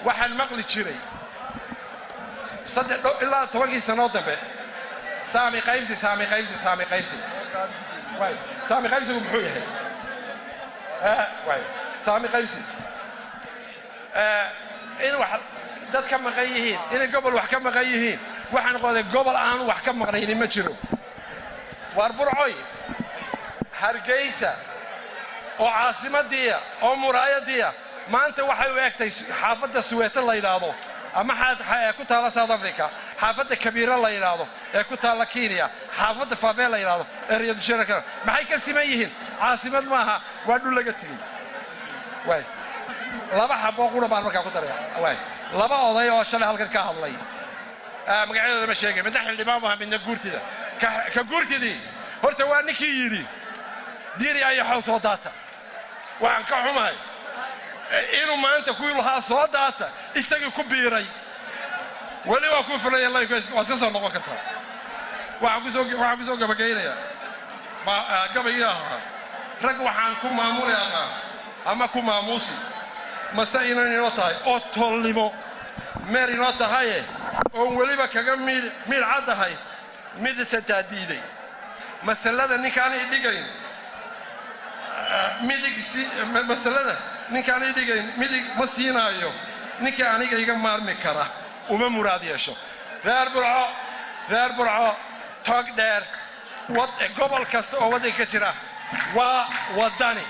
waxaan maqli jiray ilaa 10 sano dambe سامي قيمسي سامي قيمسي ومحو يحي سامي قيمسي إن واحد داد كم مغيهين إن قبل واحد كم مغيهين واحد نقول قبل آن واحد كم مغيهين ما جرو واربرعوي هرقيسة وعاصمة دي أو مرايا دي ما أنت واحد وياك حافظ السويت الله يلاضو أما كنت على ساوث أفريقيا حافظة كبيرة الله يلاضو كنت على كينيا حافظة فافيلا يلاضو رياض الشركة ما هي كسميهن عاصمة ماها وادو لقتني واي لبا حبوا قولوا بارك كنت واي لبا أضيع وشل هالك كهالله مقعد لما شيء من دحين الإمامها من الجورتي ده كجورتي دي هرت وانك يدي ديري أي حوس صداتا وعن كحماي إنه ما أنت كلها صداتا استجي كبيري ولي وأكون فري الله يكويس واساسا ما وقتها وعجوزو قبيلة ما قبيلة رجوا حنكم معمول يا أما كم معموسي مسائنا نوتاي أطلمو ماري نوتاي ولي بكجم ميل عادة هاي ميد ستاديدي مسألة نكاني ديجين ميدك مسألة نكاني ديجين ميدك مسينا يو نكاني كيجم مار مكرا وما مرادي أشوا ذار برعا تقدر قبل كس أو ودي كسرة ووداني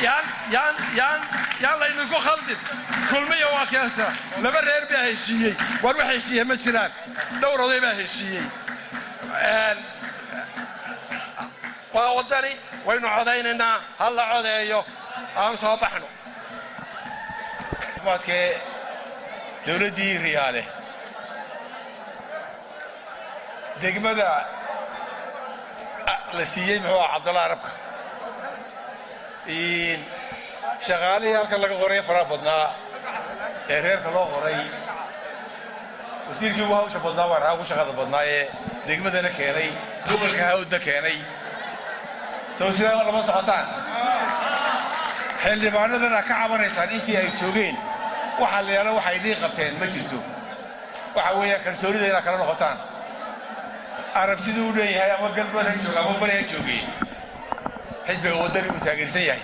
يان لأنه كو خلدي كل ما يواك ياسا لما رير بها الشيء وروح الشيء مثلا دور ضي بها الشيء ووداني وين عضينا هلا عضيو أم صباحنا بعد كي دولتي رياله دقمدا لسيي محو عبد الله ربك إن شغالي هالكن لقى قرية فرا بدنا إيرير كلو قرية وسير كي وهاو شبدنا ورا وشغال بدنا دقمدا نكيني دوبل كهاو دكيني سو سيدا لما صحتان حل معنا ذنا كعبنا يسعد إنتي هاي تشوفين وحل يلا وحيدين قبتين ما جرتوا وحويا كرسولي ذنا كلام قطان عرب سيدو لي هاي أما قلبنا يجوا أما بنا يجوا حزب الوداني متاجر سياحي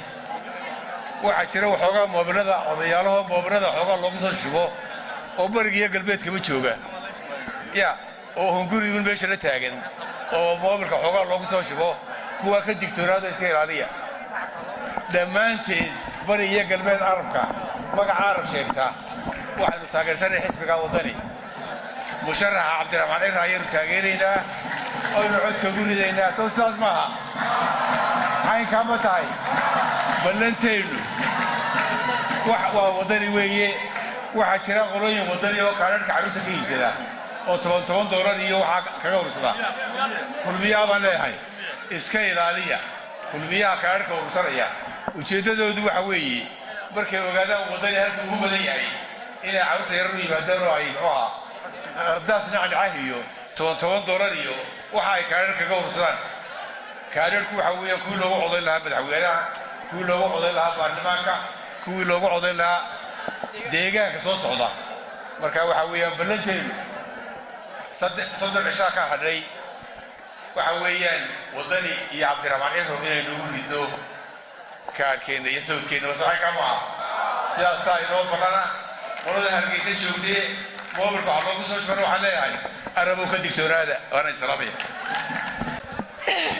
waxaa jira waxoogaa moobilada odayaalaha moobilada xoogaa loogu soo shubo oo barigiiyo galbeedkaba jooga ya oo hungurigun meesha la taagan oo moobilka xoogaa loogu soo shubo kuwa ka digtoonaada iska ilaaliya dhammaanteed bari iyo galbeed carabka magaca carab sheegtaa waxaynu taageersanay xisbiga waddani musharaxa cabdiraxmaan cirra ayaanu taageeraynaa oynu codka ugu ridaynaa soo sidaas maaha caynkaa ma tahay ballantaynu waa waddani weeye waxaa jira qolooyin waddani oo kaadharhka carruurta ka iibsada oo $10 iyo waxaa kaga ursada kulmiyaa baan leeyahay iska ilaaliya kulmiyaha kaadharhka ursanaya ujeeddadoodu waxa weeye markay ogaadaan waddani halka ugu badan yahay inay carruurta yarar u yimaadaan oo ay muxuu ahaa ardaas nacnacah iyo $10 iyo waxa ay kaadhar kaga ursadaan kaadharku waxa weeye kuwii loogu codayn lahaa madaxweynaha kuwii loogu codayn lahaa baarlamaanka kuwii loogu codayn lahaa deegaanka soo socda marka waxa weeyaan ballantaynu soddon cishaa ka hadhay waxa weeyaan waddani iyo cabdiraxmaan cirro inaynu ugu ridno kaadhkeenna iyo sawdkeenna wasaxayka maaha sidaasaa inoo ballana qolada hargeysa joogtee moobilka waxaa loogu soo shubana waxaan leeyahay arabow ka digtoonaada waana islaamaya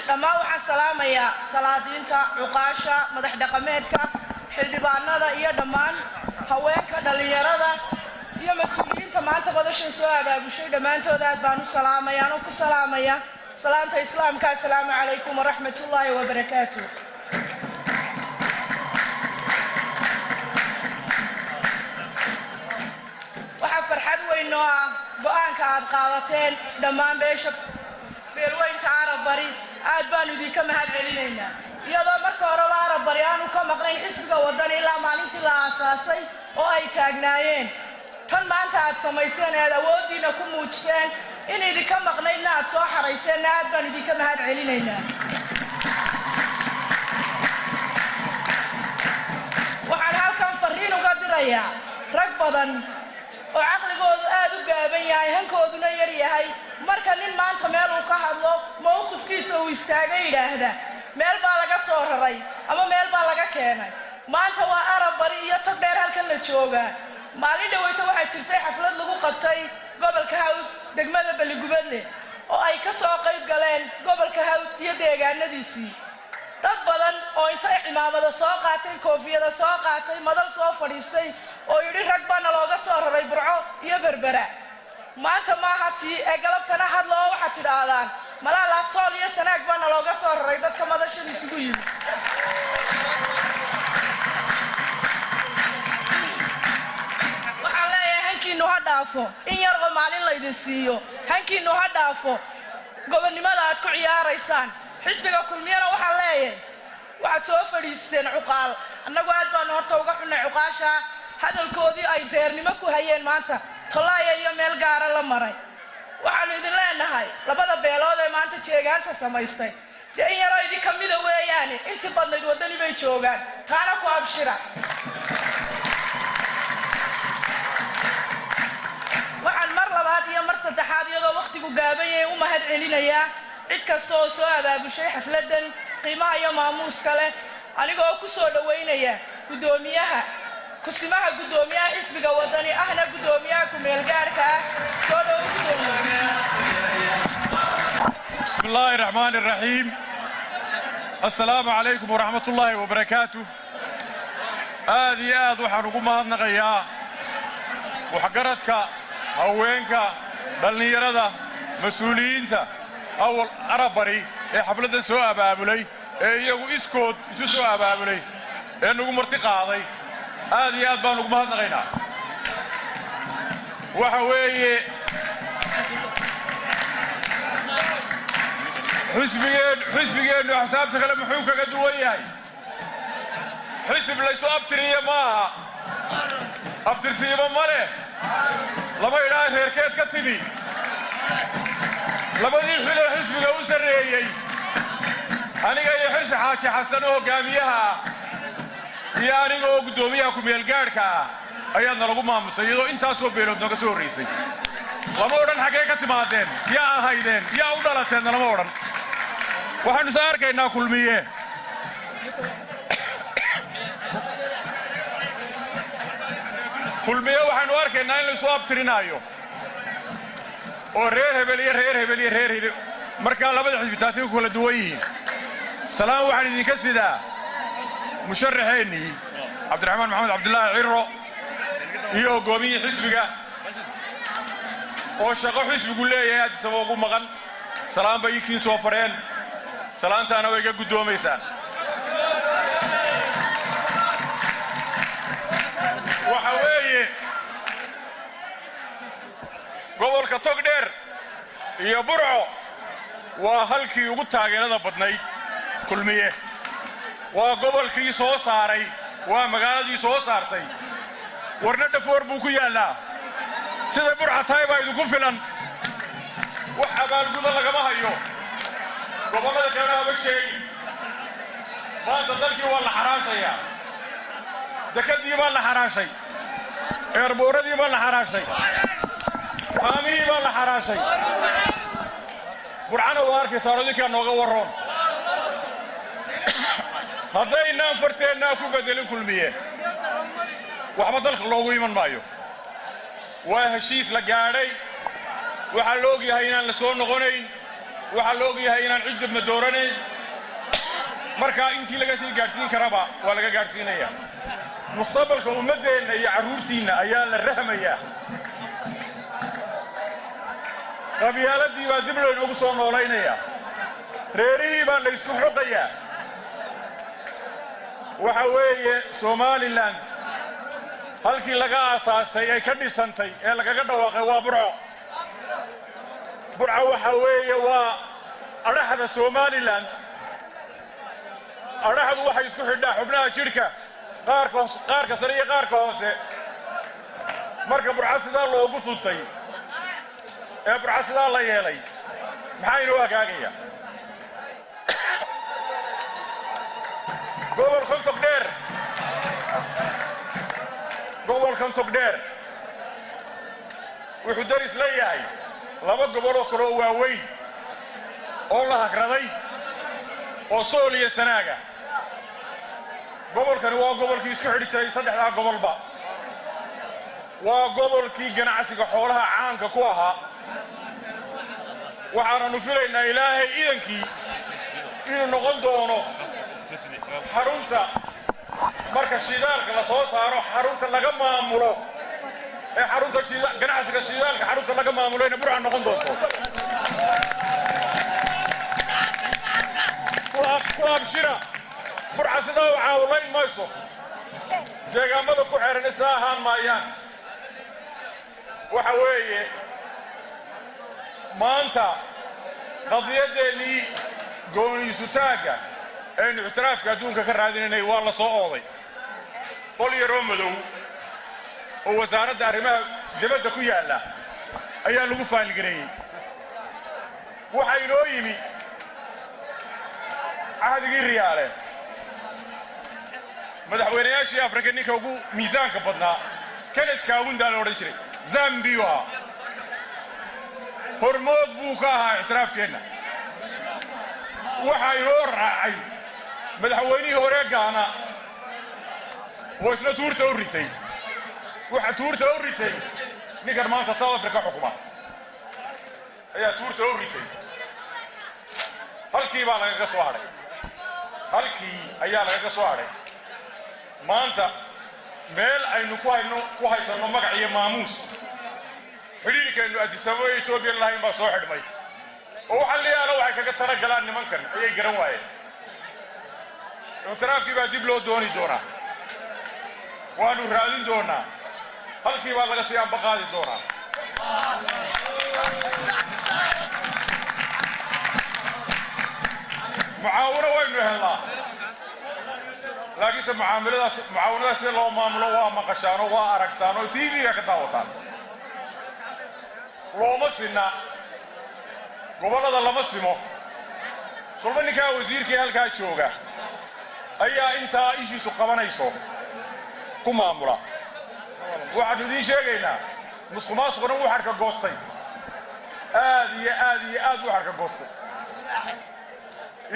dhammaan waxaan salaamayaa salaadiinta cuqaasha madax dhaqameedka xildhibaanada iyo dhammaan haweenka dhallinyarada iyo mas-uuliyiinta maanta madashan soo abaabushay dhammaantood aad baan u salaamayaa anoo ku salaamaya salaanta islaamka assalaamu calaykum waraxmatullaahi wabarakaatu waxaa farxad weyn oo ah go'aanka aad qaadateen dhammaan beelweynta carab bari aad baanu idinka mahad celinaynaa iyadoo marka horeba carab bari aanu ka maqnayn xisbiga waddani ilaa maalintii la aasaasay oo ay taagnaayeen tan maanta aad samayseen aad awooddiina ku muujiseen in idinka maqnaydna aad soo xarayseenna aad baan idinka mahad celinaynaa waxaan halkan farriin uga dirayaa rag badan oo caqligoodu aad u gaaban yahay hankooduna yar yahay marka nin maanta meel uu ka hadlo mowqifkiisa uu istaaga yidhaahda meel baa laga soo raray ama meel baa laga keenay maanta waa arab bari iyo tag dheer halkan la joogaa maalin dhaweyta waxaa jirtay xaflad lagu qabtay gobolka hawd degmada Baligubadle oo ay ka soo qayb galeen gobolka hawd iyo deegaanadiisii dad badan oo intay cimaamada soo qaateen koofiyada soo qaatay madal soo fadhiistay oo yidhi rag baana looga soo raray burco iyo berbera maanta maaha tii ee galabtana hadlo oo waxaad tidhaahdaan malaalaa sool iyo sanaag baana looga soo raray dadka madashan isugu yimid waxaan leeyahay hankiinu ha dhaafo in yar oo maalin laydin siiyo hankiinu ha dhaafo gobonnimada aad ku ciyaaraysaan xisbiga kulmiyana waxaan leeyahay waxaad soo fadhiisteen cuqaal annagu aad baanu horta uga xunnay cuqaasha hadalkoodii ay reernimo ku hayeen maanta tolaaya iyo meel gaara la maray waxaanu idin leenahay labada beelood ee maanta jeegaanta samaystay dee in yaroo idinka mida weeyaane intii badnayd waddani bay joogaan taana ku abshira waxaan mar labaad iyo mar saddexaad iyadoo wakhtigu gaaban yahay u mahad celinayaa cid kasta oo soo abaabushay xafladdan qiimaha iyo maamuuska leh anigoo ku soo dhowaynaya guddoomiyaha kusimaha guddoomiyaha xisbiga waddani ahna guddoomiyaha ku-meelgaarka ah soo dhowo guddoomiye بسم الله الرحمن الرحيم السلام عليكم ورحمة الله وبركاته آدي وحن قمها النغياء وحقرتك هوينك دلنيرده مسؤولين أول عربري حفلة سواء بابلي يو إسكود سواء بابلي إنه مرتقاضي آدي بان قمها النغياء وحوي حسبيين وحسابتك لما حوكا قد وياي حسب ليسو أبترية ماها أبتر سيما مالي لما إلهي هيركيت كتبي لما دي خلال حسبك وسريي أنا قاية حس حاجة حسنوه قاميها يا أنا قاية قدوميها كميالقاركا أيضا لغو مام سيدو انتا سو بيرو بنوك سو ريسي لما أوران حقيقة مادين يا هايدين يا أودالتين لما أوران waxaanu soo arkaynaa kulmiye kulmiye waxaanu arkaynaa in la soo abtirinaayo oo reer hebel iyo reer hebel iyo reer hebel markaa labada xisbi taasi ku kala duwan yihiin salaam waxaan idinka sidaa musharaxeennii cabdiraxmaan maxamed cabdulaahi ciro iyo hoggoomiye xisbiga oo shaqo xisbigu leeyahay aad isagoo ugu maqan salaam bay ikiin soo fareen salaantaana way ga guddoomaysaan waxa weeye gobolka togdheer iyo burco waa halkii ugu taageerada badnayd kulmiye waa gobolkii soo saaray waa magaaladii soo saartay warna dhafoor buu ku yaallaa sida burca tahay baa idinku filan wax abaalguda lagama hayo gobollada kalena haba sheegi maanta dalkii waa la xaraashayaa dekadii baa la xaraashay eerbooradii baa la xaraashay qaamihii baa la xaraashay burcana waa arkaysaa odinkaa nooga warroon haddaynaan farteennaa ku bedelin kulmiye waxba dalka loogu iman maayo waa heshiis la gaadhay waxaa la og yahay inaan la soo noqonayn waxaa la og yahay inaan cid dibna dooranayn markaa intii laga sii gaadhsiin karaba waa laga gaadhsiinayaa mustaqbalka ummaddeenna iyo carruurtiinna ayaa la rahmayaa qabyaaladii baa dib laynoogu soo noolaynayaa reerihii baa la isku xoqayaa waxa weeye somalilan halkii laga aasaasay ay ka dhisantay ee lagaga dhawaaqay waa burco waxa weeye waa adhaxda somalilan adhaxdu waxay isku xidhaa xubnaha jidhka qaarka sare iyo qaarka hoose marka burca sidaa loogu tuntay ee burca sidaa la yeelay maxaa inoo hagaagaya gobolkan togdheer wuxuu daris leeyahay laba goboloo kale oo waaweyn oo la hagraday oo sool iyo sanaaga gobolkani waa gobolkii isku xidhi jiray saddexdaa gobolba waa gobolkii ganacsiga xoolaha caanka ku ahaa waxaananu filaynaa ilaahay idankii inuu noqon doono xarunta marka shidaalka la soo saaro xarunta laga maamulo ee xarunta ganacsiga shidaalka xarunta laga maamulo inay burca noqon doonto ku abshira burca sidaa u caawulayn mayso deegaamada ku xeeran isaa ahaan maayaan waxa weeye maanta qadiyadeennii gooniisutaagga aynu ictiraafka adduunka ka raadinaynay waa la soo ooday qol yaroo madow oo wasaaradda arrimaha dibadda ku yaalla ayaa lagu faaligareeyey waxaa inoo yimi cahdigii riyaale madaxweynayaashii afrika ninka ugu miisaanka badnaa kenneth kaawundaa la odhan jiray zambiyu ahaa hormood buu ka ahaa ictiraafkeenna waxaa inoo raacay madaxweynihii hore gaana oo isna tuurta u ritay waxa tuurta u ritay ninkan maanta South Africa xukuma ayaa tuurta u ritay halkii baa lagaga soo hadhay maanta meel aynu ku haysano magac iyo maamuus xidhiidhkeenu Addis Ababa iyo Ethiopia lahayn baa soo xidhmay oo waxa la yaalo waxay kaga tara galaan nimankan ayay garan waayeen ictiraafkii baa dib loo dooni doonaa waanu raadin doonaa halkii baa laga sii ambaqaadi doonaa mucaawino waynu helnaa laakiinse mucaawanadaas sida loo maamulo waa maqashaano waa aragtaan oo TV-ga ka daawataan looma sinna gobollada lama simo kolba ninkaa wasiirkii halkaa jooga ayaa intaa ishiisu qabanayso ku maamula waxaanu idiin sheegaynaa musuqmaasuquna wuu xarka goostay aad iyo aad u xarka goostay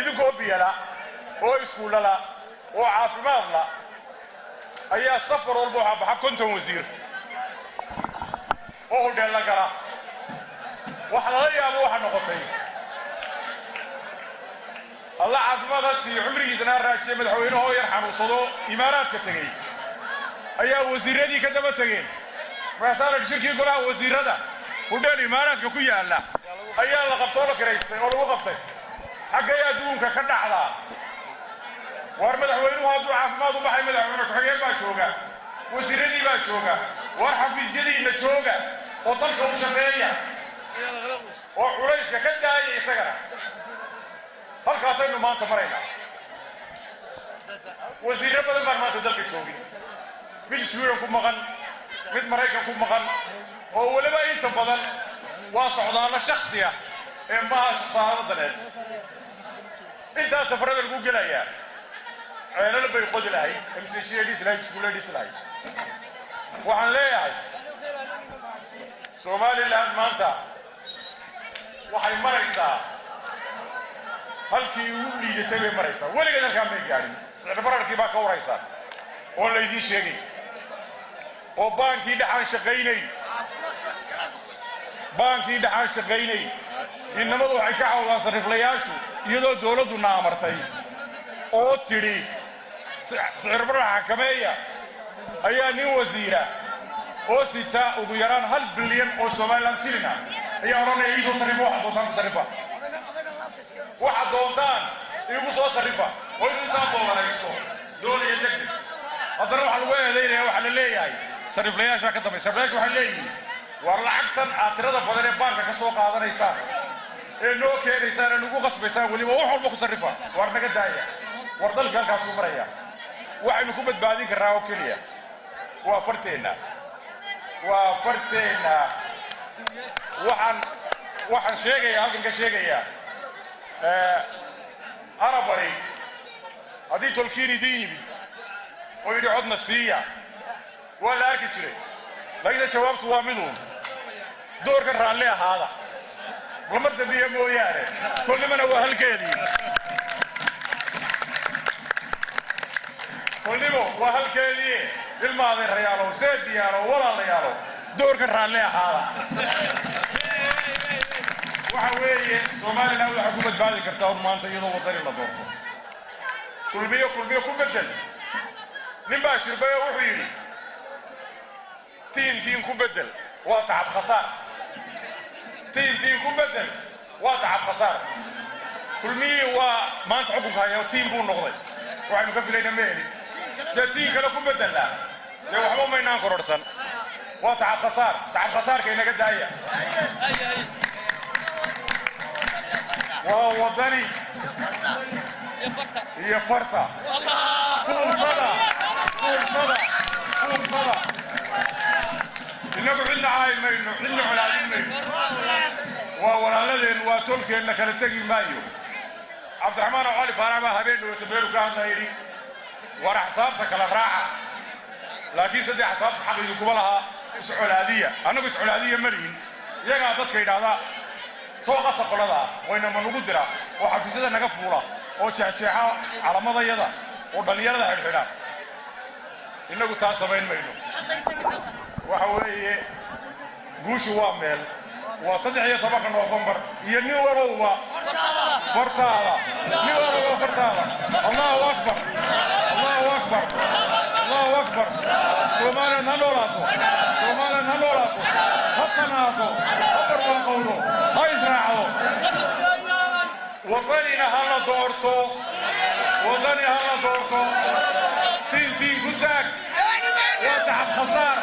idinkoo biyala oo iskuullala oo caafimaadla ayaa safar walba waxaa baxa 50 wasiir oo hudheel la gala waxa laga yaabo waxa noqotay الله عافماده سي عمريسنا راجي مدحوينه oo yar xanuunsado imaaraadka tagay ayaa wasiiradii ka daba tageen maasaarka shirkii golaha wasiirada hudheel imaaraadka ku yaala ayaa la qabtoo la kireystay oo lagu qabtay xagga adduunka ka dhacda war madaxweynuhu hadduu caafimaad u baxay madaxweyne ku-xigeen baa jooga wasiiradii baa jooga war xafiisyadiina jooga oo dalka u shaqeeya oo culayska ka daaya isagana halkaasaynu maanta maraynaa wasiirro badan baan maanta dalka joogin mid Sweden ku maqan mid Maraykan ku maqan oo waliba inta badan waa socdaalo shakhsi ah ee maaha shaqaaladeed inta safarada lagu gelaya ayna bay qodi lahay MCCDs lahay iskuuladis lahay waxaan leeyahay Somaliland maanta waxay maraysaa halkii uu liidatay bay maraysaa weligeed halkaan may gaarin sicir bararkii baa ka waraysaa oo la idiin sheegay oo baankii dhaxan shaqaynay innamadu waxay ka cawdaan sariflayaashu iyadoo dowladdu naamartay oo tidhi sicir barar xakameeya ayaa nin wasiira oo sita ugu yaraan 1 bilyan oo Somaliland shilling ayaa oranaya isu sarifo waxa doontaan sarifa waxa doontaan igu soo sarifa oo inta doolaraysto doonaya degdeg haddana waxa lagu eedeynaya waxa la leeyahay sariflayaasha ka dambeeya sariflayaashu waxay leeyihiin war lacagtan aatirada badan ee baanka ka soo qaadanaysa ee noo keenaysa nagu qasbaysa waliba wax walba ku sarifa war naga daaya war dalka halkaas u maraya waxaynu ku badbaadin karnaa oo kaliya waa farteena waxaan sheegaya halkan ka sheegaya arabari haddii tolkiin idiin yimid oo yidhi codna siiya waa la arki jiray laakiin jawaabtu waa miduun doorka raalli ahaada lamar dambiya mooyaane kolnimana waa halkeedii kolnimo waa halkeedii ilmaaday rayaalo seediyaalo walaalayaalo doorka raalli ahaada waxa weeye Somaliland waxa ku badbaadi kartaa maanta iyadoo wadani la doorto kulmiyo ku bedel nin baa shirbay wuxuu yiri tiin ku bedel waa tacab khasaar tiin ku bedel waa tacab khasaar kulmiyo waa maanta xukunka ayaa tiin buu noqday waxaynu ka filaynaa meeli tiin kale ku bedela ee waxba ma inaan kororsan waa tacab khasaarka inaga daaya ووطني يا فرطة كل صدى إنكم حنا عايم منه حنا على منه ولا لذين وتركي إنك لتجي مايو عبد الرحمن وعلي فارما هبين وتبيرو كان ذايري ورا حسابك الراحة لكن سدي حساب حقيقي قبلها سعودية أنا بسعودية مرين يا قاعد تكيد هذا سوق سقلدا وين ما نقول درا وحفيزنا نقفولا أو تشجعها على ماذا يدا ودليل هذا الحين إنه تاسبين منه وحوي جوش وامل وصدق طبق نوفمبر ينيو وروا فرتالا نيو وروا فرتالا الله أكبر الله أكبر الله أكبر سومالا نلوراتو حطناتو أبر وقولو هاي زرعو وطننا هلا دورتو تين كتاك وتعب خسارة